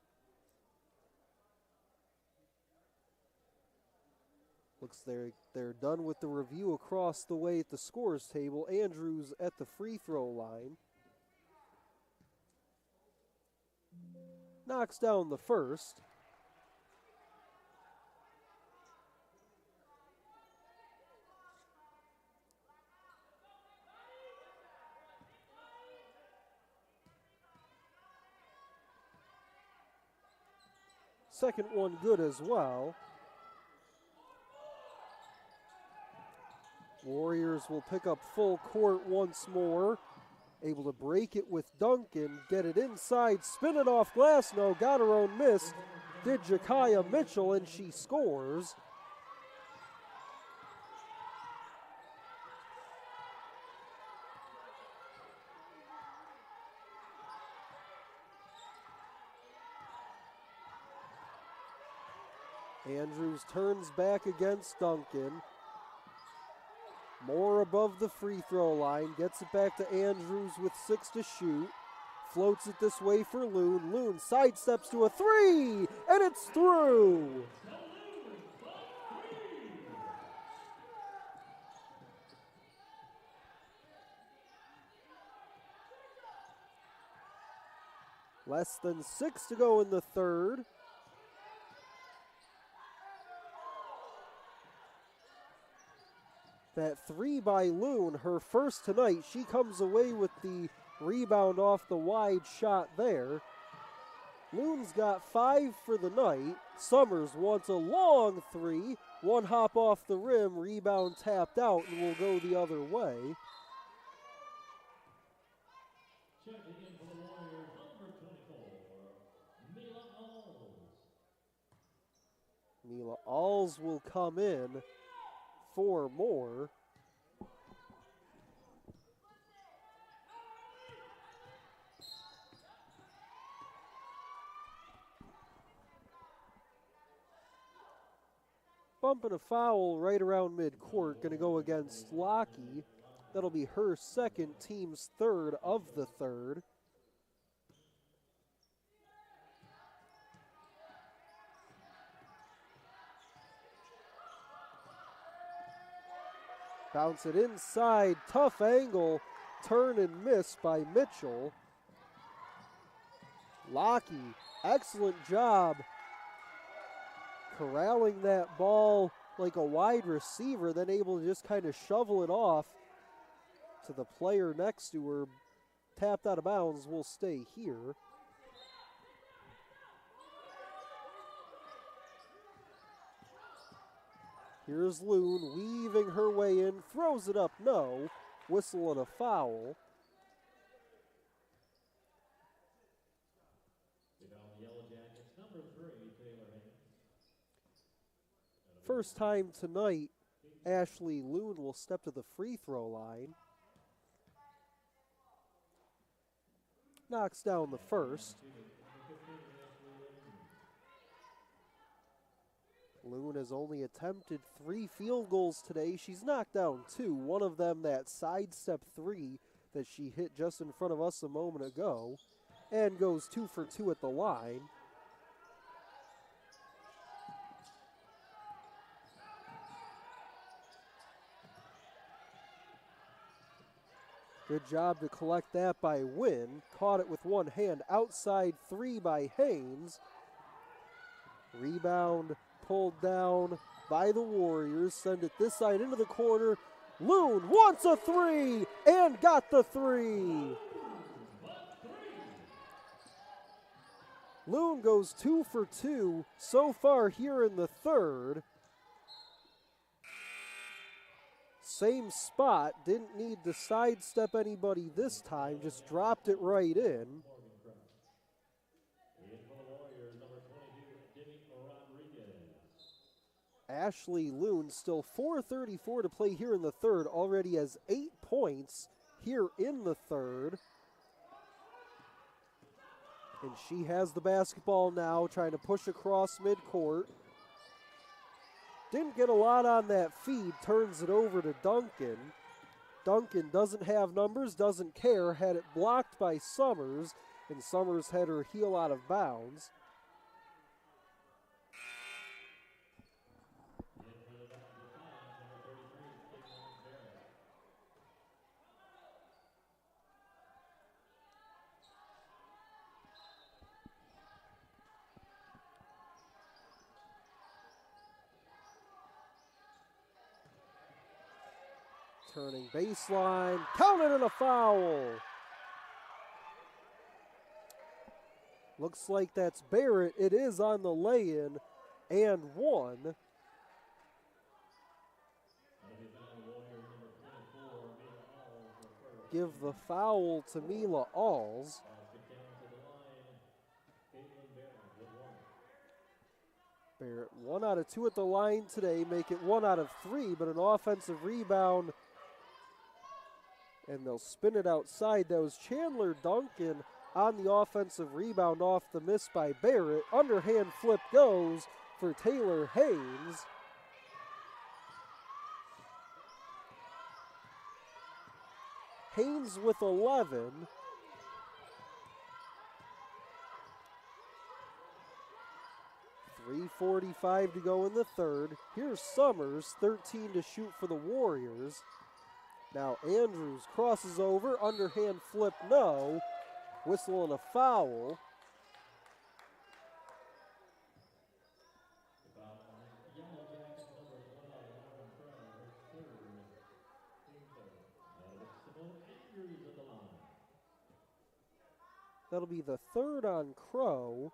Looks they're done with the review across the way at the scores table. Andrews at the free throw line. Knocks down the first. Second one good as well. Warriors will pick up full court once more. Able to break it with Duncan, get it inside, spin it off glass. No, got her own miss. Did Jakaya Mitchell, and she scores. Andrews turns back against Duncan. Moore above the free throw line, gets it back to Andrews with 6 to shoot. Floats it this way for Loon. Loon sidesteps to a 3, and it's through. Less than 6 to go in the third. That 3 by Loon, her first tonight. She comes away with the rebound off the wide shot there. Loon's got 5 for the night. Summers wants a long 3. One hop off the rim, rebound tapped out, and will go the other way. Checking in for the Warriors, number 24, Mila Alls. Mila Alls will come in for Moore. Bumping a foul right around midcourt, going to go against Lockey. That'll be her second, team's third of the third. Bounce it inside, tough angle, turn and miss by Mitchell. Lockey, excellent job corralling that ball like a wide receiver, then able to just kind of shovel it off to the player next to her. Tapped out of bounds, will stay here. Here's Loon weaving her way in, throws it up, no. Whistle and a foul. First time tonight, Ashley Loon will step to the free throw line. Knocks down the first. Loon has only attempted 3 field goals today. She's knocked down 2. One of them that sidestep 3 that she hit just in front of us a moment ago, and goes 2 for 2 at the line. Good job to collect that by Wynn. Caught it with one hand. Outside three by Haynes. Rebound pulled down by the Warriors. Send it this side into the corner. Loon wants a three and got the three. Loon goes 2 for 2 so far here in the third. Same spot, didn't need to sidestep anybody this time, just dropped it right in. Ashley Loon still 4:34 to play here in the third, already has 8 points here in the third. And she has the basketball now, trying to push across midcourt. Didn't get a lot on that feed, turns it over to Duncan. Duncan doesn't have numbers, doesn't care, had it blocked by Summers, and Summers had her heel out of bounds. Turning baseline, counted and a foul. Looks like that's Barrett. It is on the lay-in and one. Give the foul to Mila Alls. Barrett 1 out of 2 at the line today, make it 1 out of 3, but an offensive rebound. And they'll spin it outside. That was Chandler Duncan on the offensive rebound off the miss by Barrett. Underhand flip goes for Taylor Haynes. Haynes with 11. .345 to go in the third. Here's Summers, 13 to shoot for the Warriors. Now Andrews crosses over, underhand flip, no. Whistle and a foul. That'll be the third on Crow.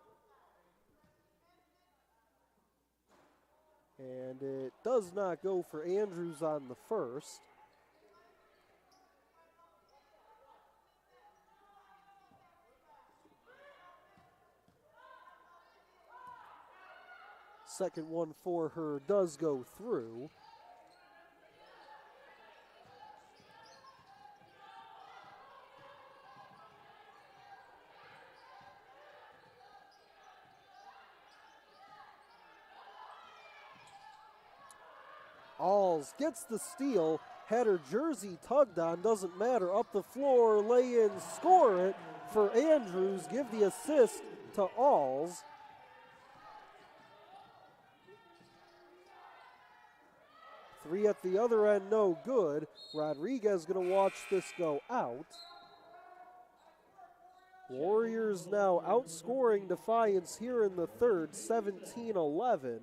And it does not go for Andrews on the first. Second one for her does go through. Alls gets the steal, had her jersey tugged on, doesn't matter, up the floor, lay in, score it for Andrews, give the assist to Alls. Three at the other end, no good. Rodriguez gonna watch this go out. Warriors now outscoring Defiance here in the third, 17-11.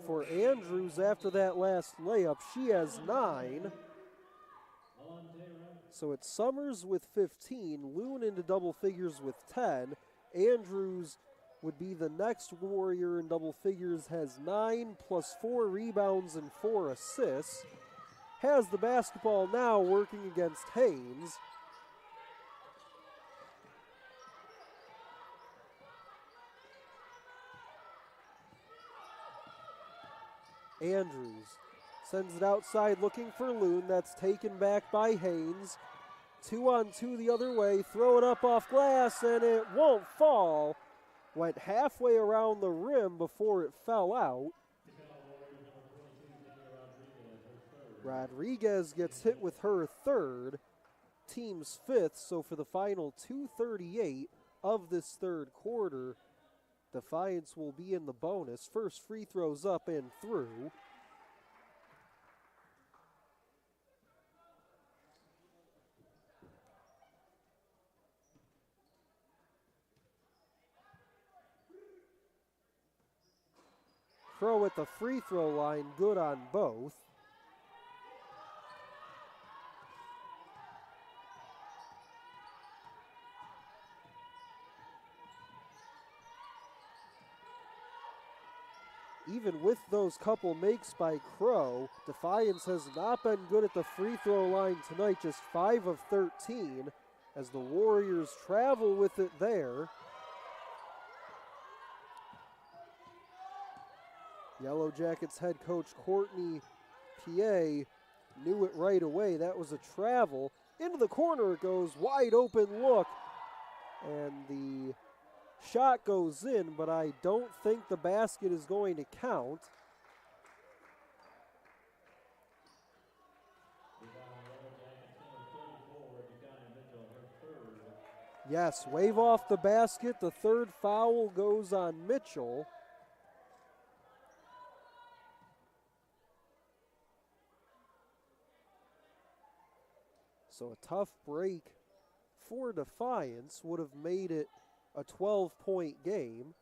For Andrews after that last layup, she has 9. So it's Summers with 15, Loon into double figures with 10. Andrews would be the next Warrior in double figures, has 9 plus 4 rebounds and 4 assists. Has the basketball now working against Haynes. Andrews sends it outside looking for Loon. That's taken back by Haynes. 2-on-2 the other way. Throw it up off glass and it won't fall. Went halfway around the rim before it fell out. Rodriguez gets hit with her third, team's fifth. So for the final 2:38 of this third quarter, Defiance will be in the bonus. First free throws up and through. Crow at the free throw line, good on both. Even with those couple makes by Crow, Defiance has not been good at the free throw line tonight, just 5 of 13, as the Warriors travel with it there. Yellow Jackets head coach Courtney Piet knew it right away. That was a travel. Into the corner it goes, wide open look, and the shot goes in, but I don't think the basket is going to count. Yes, wave off the basket. The third foul goes on Mitchell. So a tough break for Defiance would have made it a 12-point game.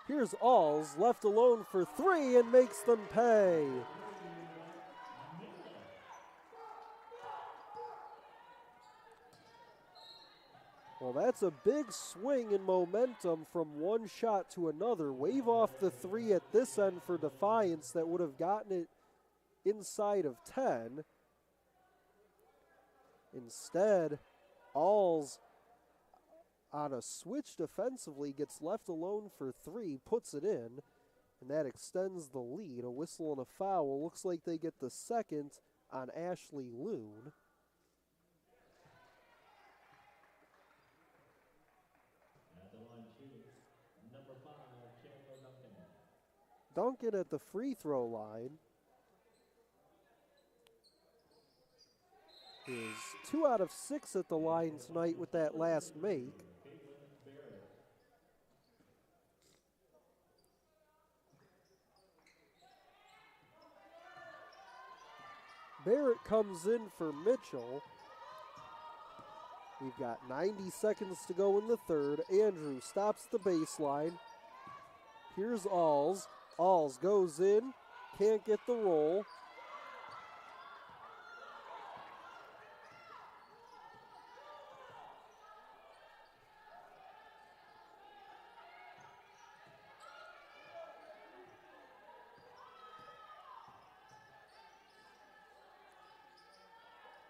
Here's Alls, left alone for three and makes them pay. Well, that's a big swing in momentum from one shot to another. Wave off the three at this end for Defiance that would have gotten it inside of 10. Instead, Alls on a switch defensively gets left alone for three, puts it in, and that extends the lead. A whistle and a foul. Looks like they get the second on Ashley Loon. Duncan at the free throw line is 2 out of 6 at the line tonight with that last make. Barrett comes in for Mitchell. We've got 90 seconds to go in the third. Andrew stops the baseline. Here's Alls. Alls goes in, can't get the roll.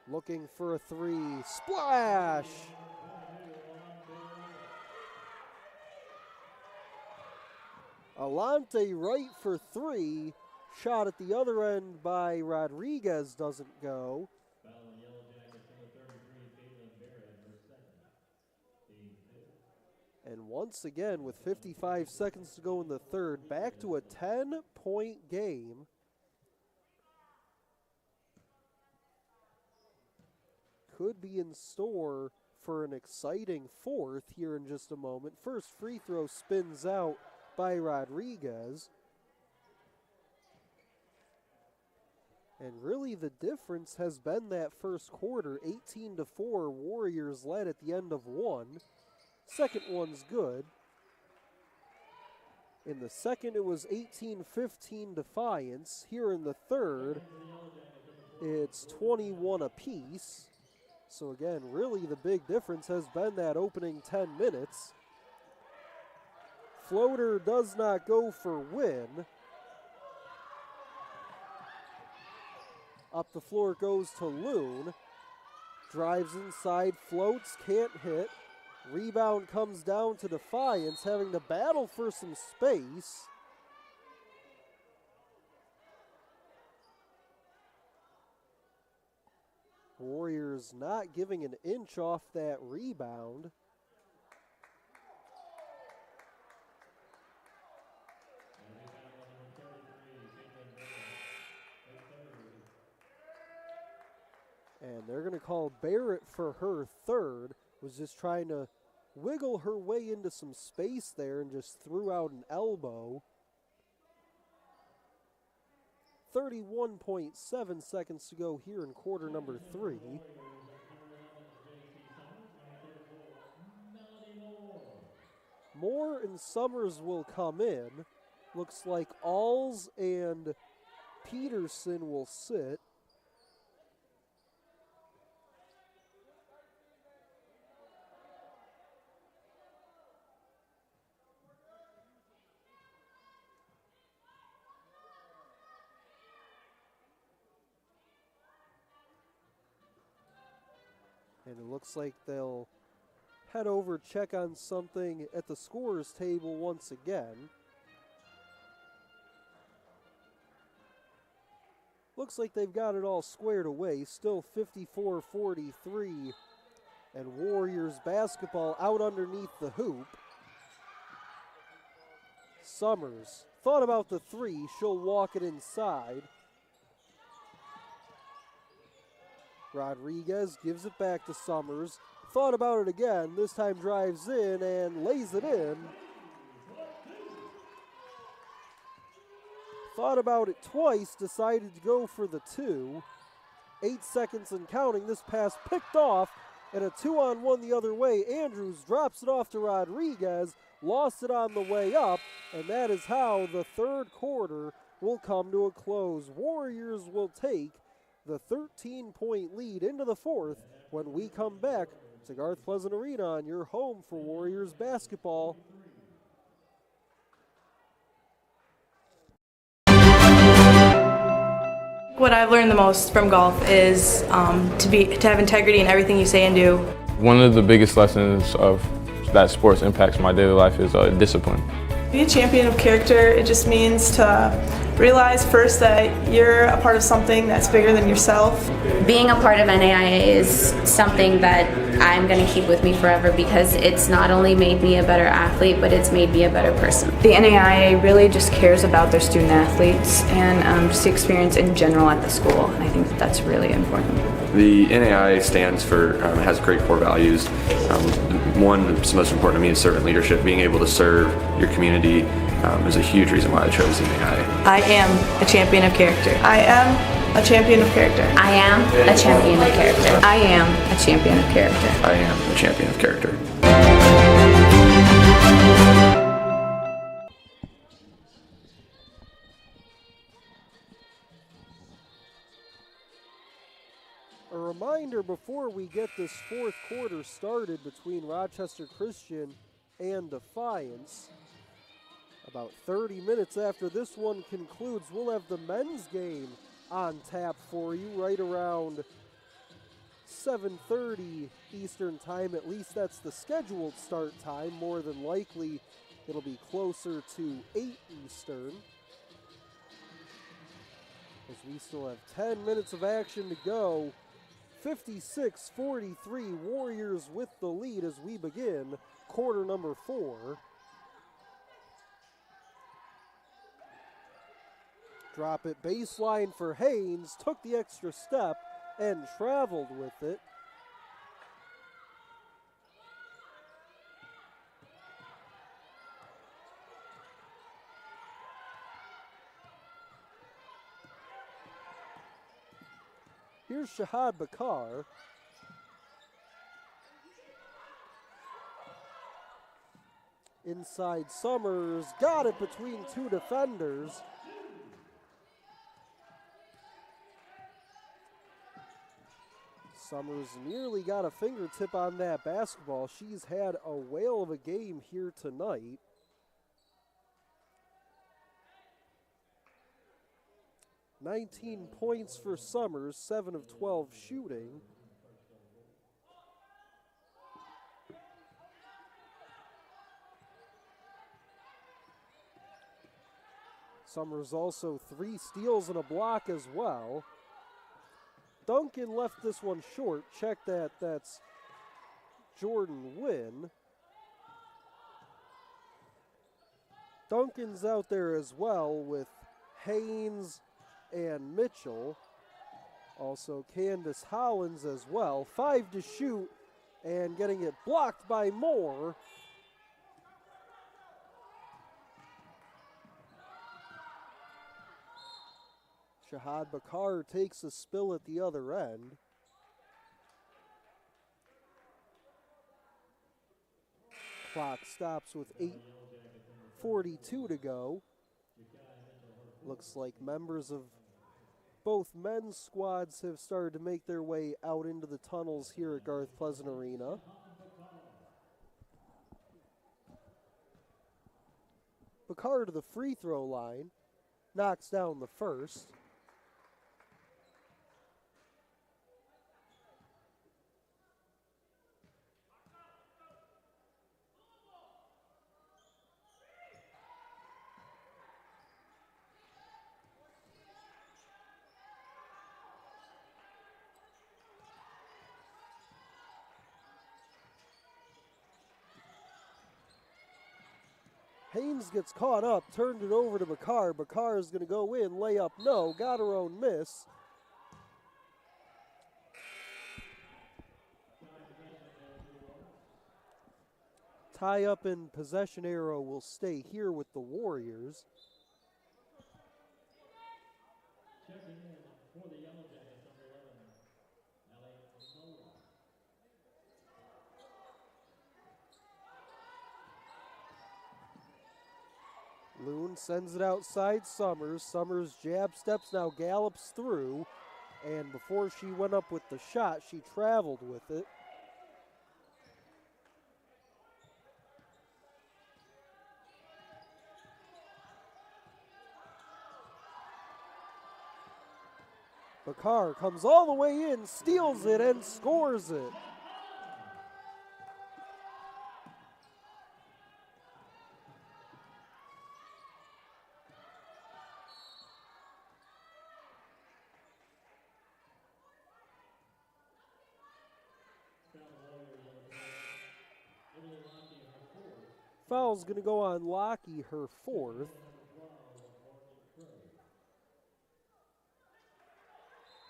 Looking for a three, splash! Alante right for three. Shot at the other end by Rodriguez doesn't go. And once again, with 55 seconds to go in the third, back to a 10-point game. Could be in store for an exciting fourth here in just a moment. First free throw spins out by Rodriguez. And really the difference has been that first quarter, 18-4, Warriors led at the end of one. Second one's good. In the second it was 18-15 Defiance. Here in the third, it's 21 apiece. So again, really the big difference has been that opening 10 minutes. Floater does not go for win. Up the floor goes to Loon. Drives inside, floats, can't hit. Rebound comes down to Defiance, having to battle for some space. Warriors not giving an inch off that rebound. And they're going to call Barrett for her third. Was just trying to wiggle her way into some space there and just threw out an elbow. 31.7 seconds to go here in quarter number 3. Moore and Summers will come in. Looks like Alls and Peterson will sit. And it looks like they'll head over, check on something at the scorer's table once again. Looks like they've got it all squared away. Still 54-43. And Warriors basketball out underneath the hoop. Summers thought about the three. She'll walk it inside. Rodriguez gives it back to Summers. Thought about it again. This time drives in and lays it in. Thought about it twice, decided to go for the 2. 8 seconds and counting. This pass picked off, and a 2-on-1 the other way. Andrews drops it off to Rodriguez, lost it on the way up, and that is how the third quarter will come to a close. Warriors will take the 13-point lead into the fourth when we come back to Garth Pleasant Arena on your home for Warriors basketball. What I've learned the most from golf is to have integrity in everything you say and do. One of the biggest lessons of that sports impacts my daily life is discipline. Be a champion of character, it just means to realize first that you're a part of something that's bigger than yourself. Being a part of NAIA is something that I'm going to keep with me forever because it's not only made me a better athlete, but it's made me a better person. The NAIA really just cares about their student athletes and just the experience in general at the school. I think that's really important. The NAIA stands for, has great core values. One that's most important to me is servant leadership. Being able to serve your community is a huge reason why I chose the NAIA. I am a champion of character. I am a champion of character. I am a champion of character. I am a champion of character. I am a champion of character. A reminder before we get this fourth quarter started between Rochester Christian and Defiance. About 30 minutes after this one concludes, we'll have the men's game on tap for you right around 7:30 Eastern time. At least that's the scheduled start time. More than likely, it'll be closer to 8 Eastern. As we still have 10 minutes of action to go. 56-43, Warriors with the lead as we begin quarter number 4. Drop it baseline for Haynes, took the extra step and traveled with it. Here's Shahad Bakar. Inside Summers, got it between 2 defenders. Summers nearly got a fingertip on that basketball. She's had a whale of a game here tonight. $19 points for Summers, 7 of 12 shooting. Summers also 3 steals and a block as well. Duncan left this one short. Check that. That's Jordan Wynn. Duncan's out there as well with Haynes and Mitchell. Also Candace Hollins as well. 5 to shoot, and getting it blocked by Moore. Shahad Bakar takes a spill at the other end. Clock stops with 8:42 to go. Looks like members of both men's squads have started to make their way out into the tunnels here at Garth Pleasant Arena. Bakar to the free throw line, knocks down the first. Haynes gets caught up, turned it over to Bakar. Bakar is going to go in, layup no, got her own miss. Tie up and possession arrow will stay here with the Warriors. Checking in for the Yellow Jackets, number 11, Loon sends it outside Summers. Summers jab steps, now gallops through. And before she went up with the shot, she traveled with it. Bakar comes all the way in, steals it, and scores it. Foul's going to go on Lockie, her fourth.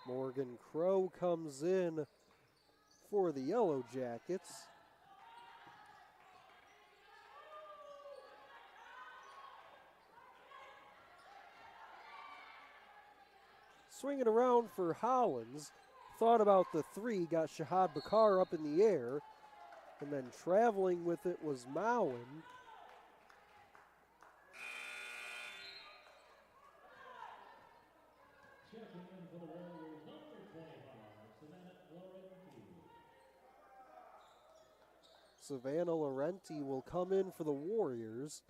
Morgan Crow comes in for the Yellow Jackets. Swinging around for Hollins. Thought about the three, got Shahad Bakar up in the air, and then traveling with it was Mowen. Savannah Laurenti will come in for the Warriors.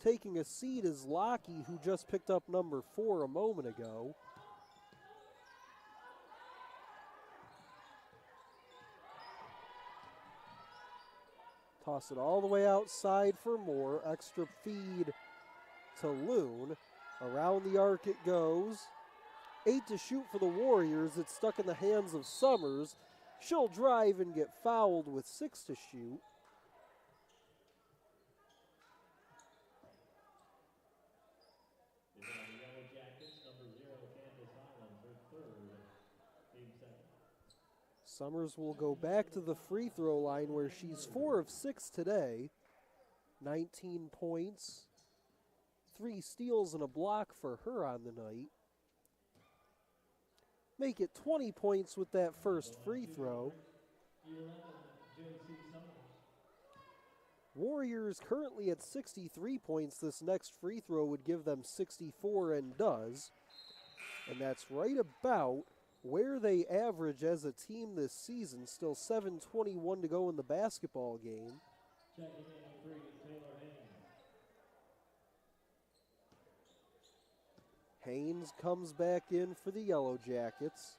Taking a seat is Lockie, who just picked up number 4 a moment ago. Toss it all the way outside for Moore. Extra feed to Loon. Around the arc it goes. 8 to shoot for the Warriors. It's stuck in the hands of Summers. She'll drive and get fouled with 6 to shoot. Summers will go back to the free throw line where she's 4 of 6 today. 19 points, 3 steals and a block for her on the night. Make it 20 points with that first free throw. Warriors currently at 63 points. This next free throw would give them 64 and does. And that's right about where they average as a team this season. Still 7:21 to go in the basketball game. Haynes comes back in for the Yellow Jackets.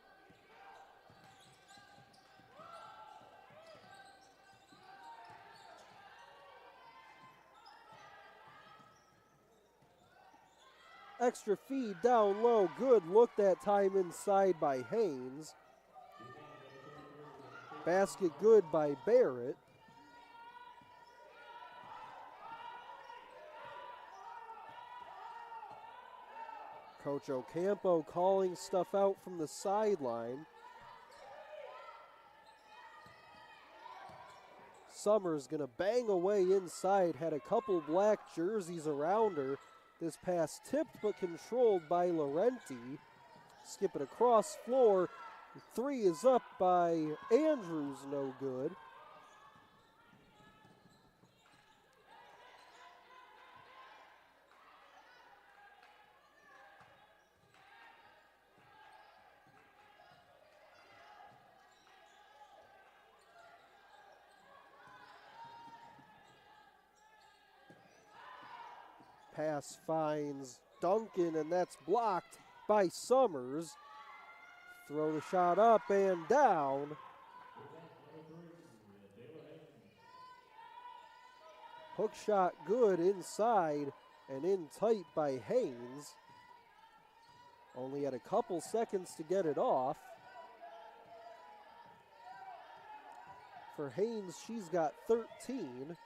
Extra feed down low, good look that time inside by Haynes. Basket good by Barrett. Coach Ocampo calling stuff out from the sideline. Summers going to bang away inside, had a couple black jerseys around her. This pass tipped but controlled by Laurenti. Skip it across floor. 3 is up by Andrews, no good. Pass finds Duncan, and that's blocked by Summers. Throw the shot up and down. Hook shot good inside and in tight by Haynes. Only had a couple seconds to get it off. For Haynes, she's got 13.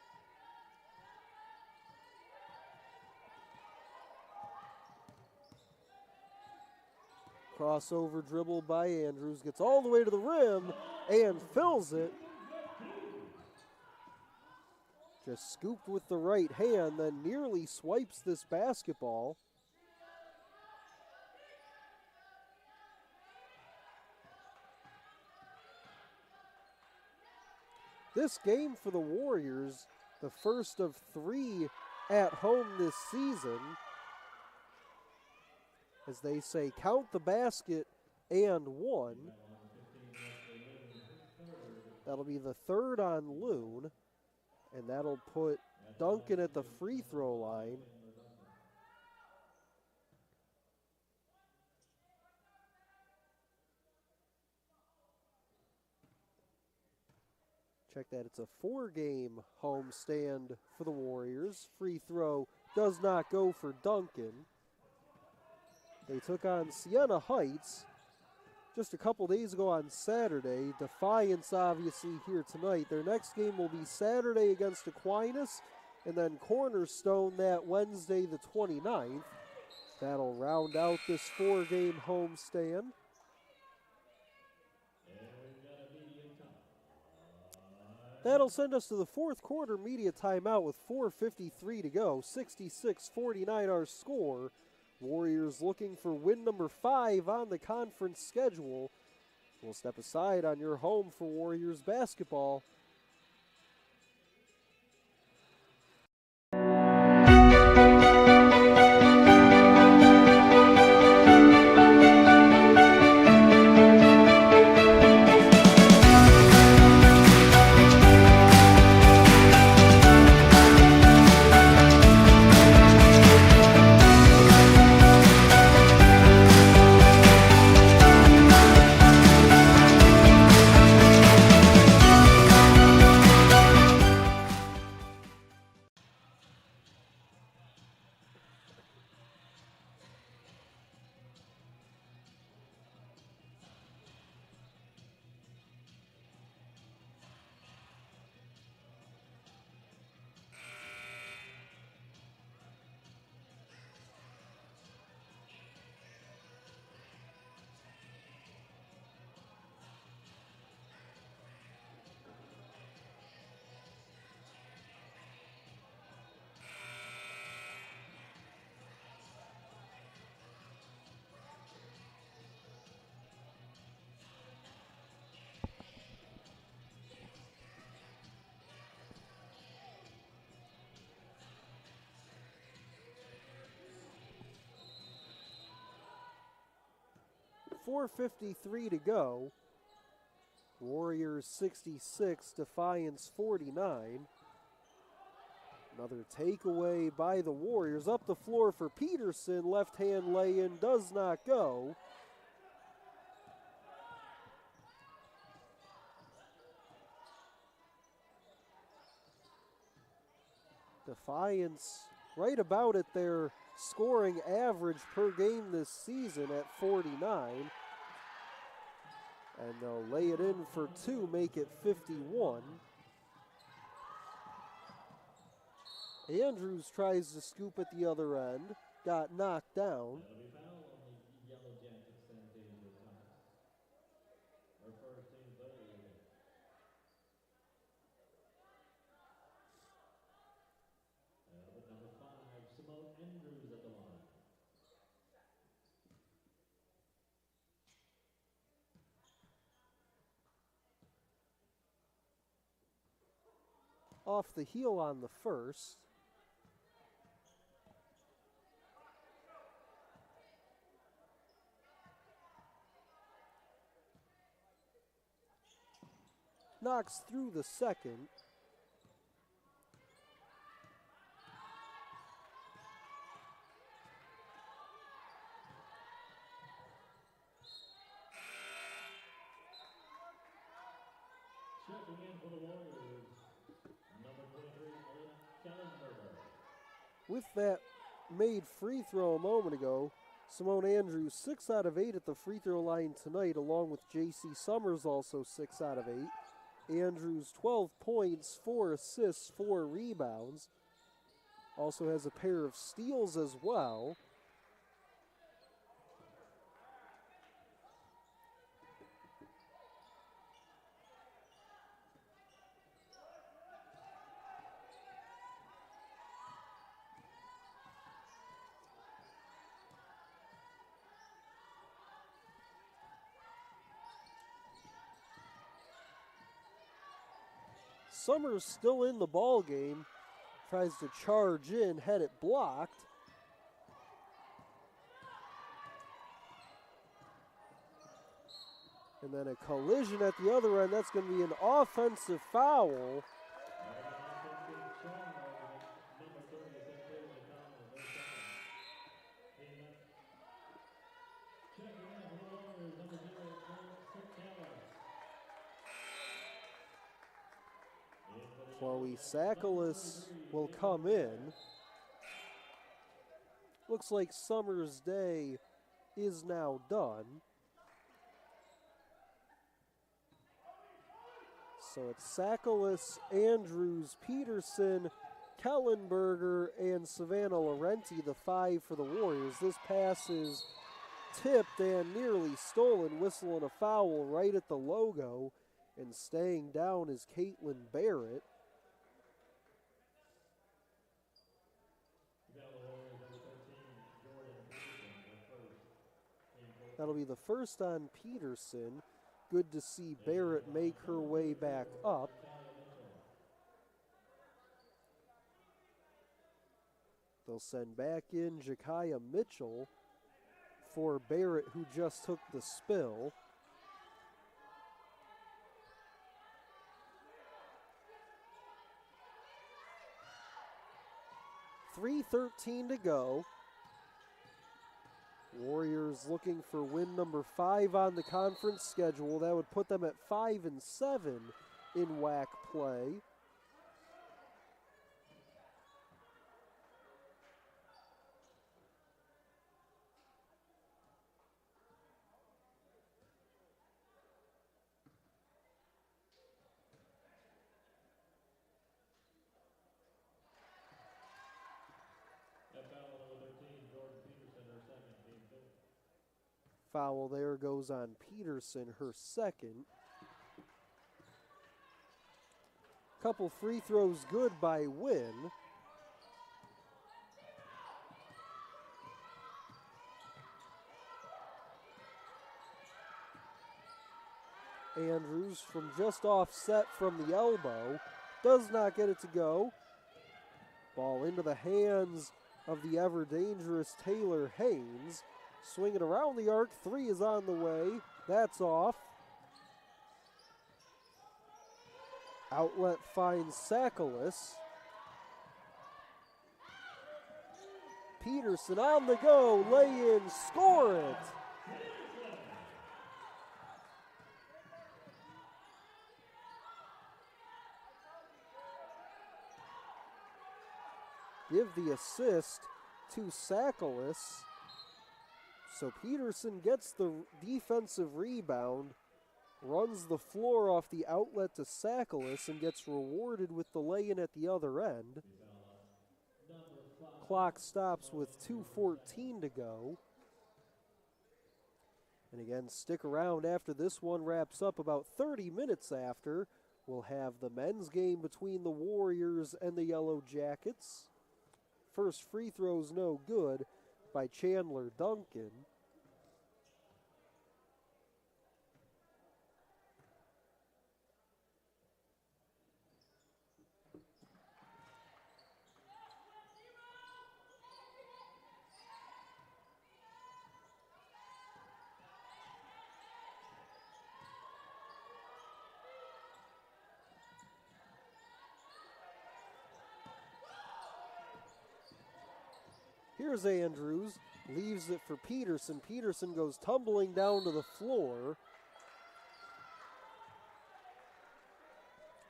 Crossover dribble by Andrews, gets all the way to the rim and fills it. Just scooped with the right hand, then nearly swipes this basketball. This game for the Warriors, the first of 3 at home this season. As they say, count the basket and 1. That'll be the 3rd on Loon, and that'll put Duncan at the free throw line. Check that, it's a 4-game homestand for the Warriors. Free throw does not go for Duncan. They took on Siena Heights just a couple days ago on Saturday. Defiance obviously here tonight. Their next game will be Saturday against Aquinas, and then Cornerstone that Wednesday the 29th. That'll round out this 4-game homestand. That'll send us to the 4th quarter media timeout with 4:53 to go. 66-49 our score. Warriors looking for win number 5 on the conference schedule. We'll step aside on your home for Warriors basketball. .453 to go. Warriors 66, Defiance 49. Another takeaway by the Warriors. Up the floor for Peterson. Left hand lay-in does not go. Defiance right about at their scoring average per game this season at 49. And they'll lay it in for 2, make it 51. Andrews tries to scoop at the other end, got knocked down. off the heel on the first. Knocks through the second. Checking in for the Warriors, number 23, Kellenberger. With that made free throw a moment ago, Simone Andrews 6 out of 8 at the free throw line tonight, along with J.C. Summers also 6 out of 8. Andrews 12 points, 4 assists, 4 rebounds. Also has a pair of steals as well. Summers still in the ball game, tries to charge in, had it blocked. And then a collision at the other end. That's going to be an offensive foul. Chloe Sakalis will come in. Looks like Summers' day is now done. So it's Sakalis, Andrews, Peterson, Kellenberger, and Savannah Laurenti, the 5 for the Warriors. This pass is tipped and nearly stolen, whistling a foul right at the logo, and staying down is Caitlin Barrett. That'll be the first on Peterson. Good to see Barrett make her way back up. They'll send back in Jakaya Mitchell for Barrett, who just took the spill. .3:13 to go. Warriors looking for win number 5 on the conference schedule. That would put them at 5-7 in WAC play. Foul there goes on Peterson, her second. Couple free throws good by Wynn. Andrews from just offset from the elbow. Does not get it to go. Ball into the hands of the ever-dangerous Taylor Haynes. Swinging around the arc, 3 is on the way. That's off. Outlet finds Sakalis. Peterson on the go, lay in, score it. Give the assist to Sakalis. So Peterson gets the defensive rebound, runs the floor off the outlet to Sakalis, and gets rewarded with the lay-in at the other end. Clock stops with 2:14 to go. And again, stick around after this one wraps up. About 30 minutes after, we'll have the men's game between the Warriors and the Yellow Jackets. First free throw's no good by Chandler Duncan. Here's Andrews, leaves it for Peterson. Peterson goes tumbling down to the floor.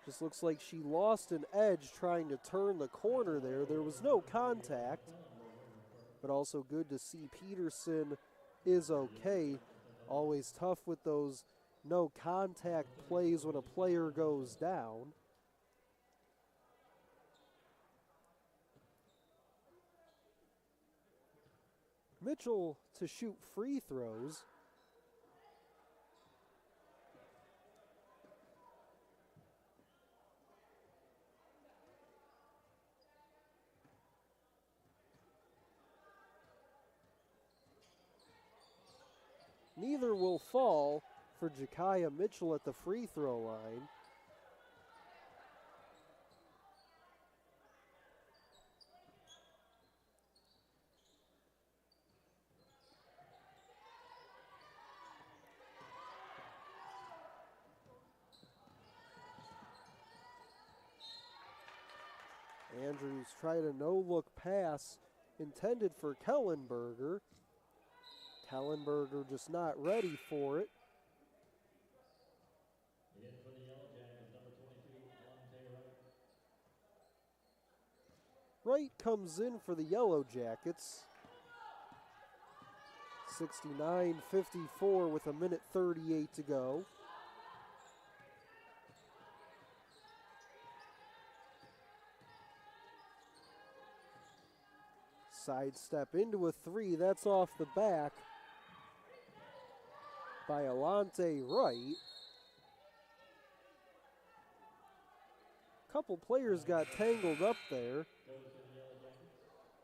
Just looks like she lost an edge trying to turn the corner there. There was no contact, but also good to see Peterson is okay. Always tough with those no contact plays when a player goes down. Mitchell to shoot free throws. Neither will fall for Jakaya Mitchell at the free throw line. Andrews tried a no-look pass intended for Kellenberger. Kellenberger just not ready for it. Wright comes in for the Yellow Jackets. 69-54 with a minute 38 to go. Sidestep into a three. That's off the back by Alante Wright. Couple players got tangled up there.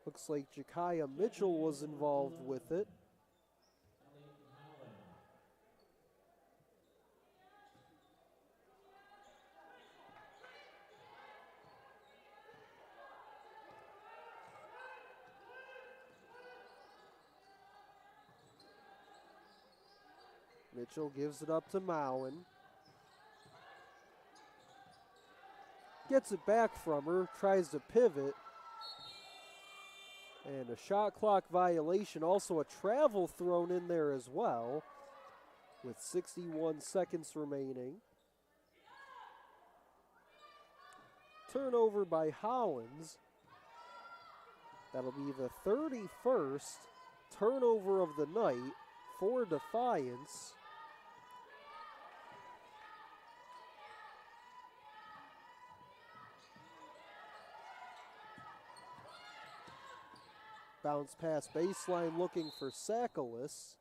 Looks like Jakaya Mitchell was involved with it. Mitchell gives it up to Mowen. Gets it back from her, tries to pivot. And a shot clock violation, also a travel thrown in there as well, with 61 seconds remaining. Turnover by Hollins. That'll be the 31st turnover of the night for Defiance. Bounce pass baseline looking for Sakalis.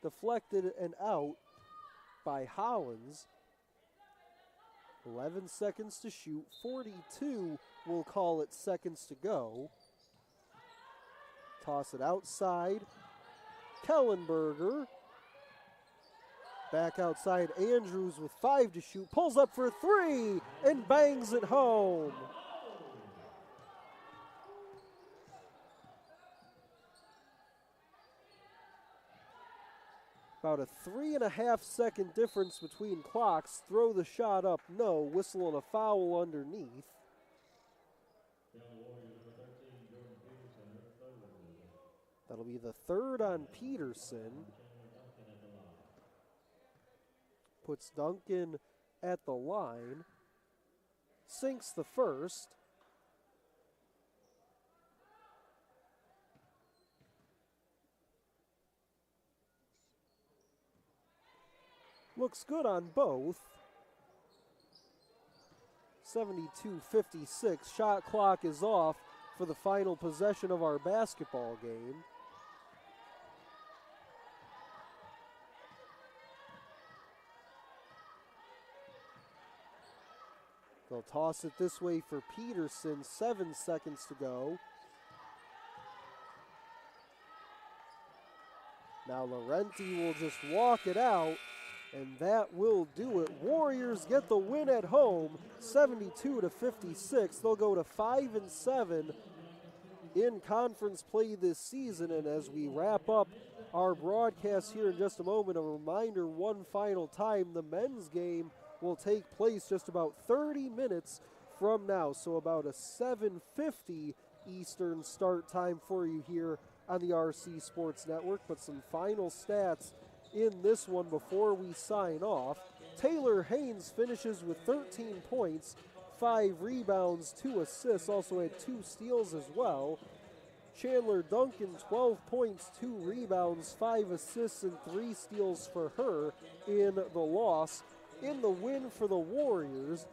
Deflected and out by Hollins. 11 seconds to shoot. 42, we'll call it, seconds to go. Toss it outside. Kellenberger. Back outside, Andrews with 5 to shoot. Pulls up for 3 and bangs it home. About a 3.5 second difference between clocks. Throw the shot up, no. Whistle and a foul underneath. That'll be the third on Peterson. Puts Duncan at the line. Sinks the first. Looks good on both. 72-56. Shot clock is off for the final possession of our basketball game. They'll toss it this way for Peterson. 7 seconds to go. Now Laurenti will just walk it out, and that will do it. Warriors get the win at home, 72-56. They'll go to 5-7 in conference play this season. And as we wrap up our broadcast here in just a moment, a reminder one final time, the men's game will take place just about 30 minutes from now. So about a 7:50 Eastern start time for you here on the RC Sports Network. But some final stats in this one before we sign off. Taylor Haynes finishes with 13 points, 5 rebounds, 2 assists, also had 2 steals as well. Chandler Duncan, 12 points, 2 rebounds, 5 assists, and 3 steals for her in the loss. In the win for the Warriors,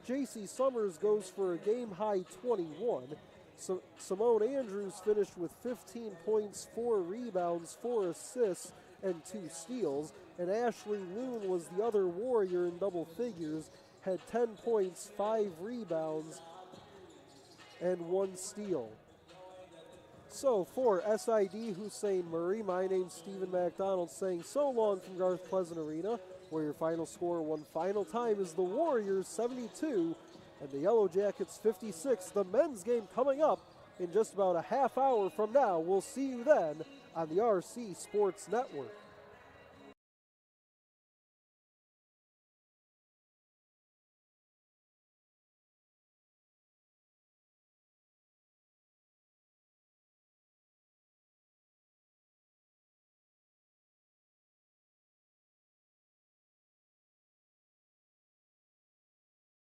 J.C. Summers goes for a game-high 21. So Simone Andrews finished with 15 points, 4 rebounds, 4 assists, and 2 steals. And Ashley Loon was the other Warrior in double figures, had 10 points, 5 rebounds, and 1 steal. So for SID Hussein Murray, my name's Stephen MacDonald saying so long from Garth Pleasant Arena, where your final score one final time is the Warriors 72 and the Yellow Jackets 56. The men's game coming up in just about a half hour from now. We'll see you then on the RC Sports Network.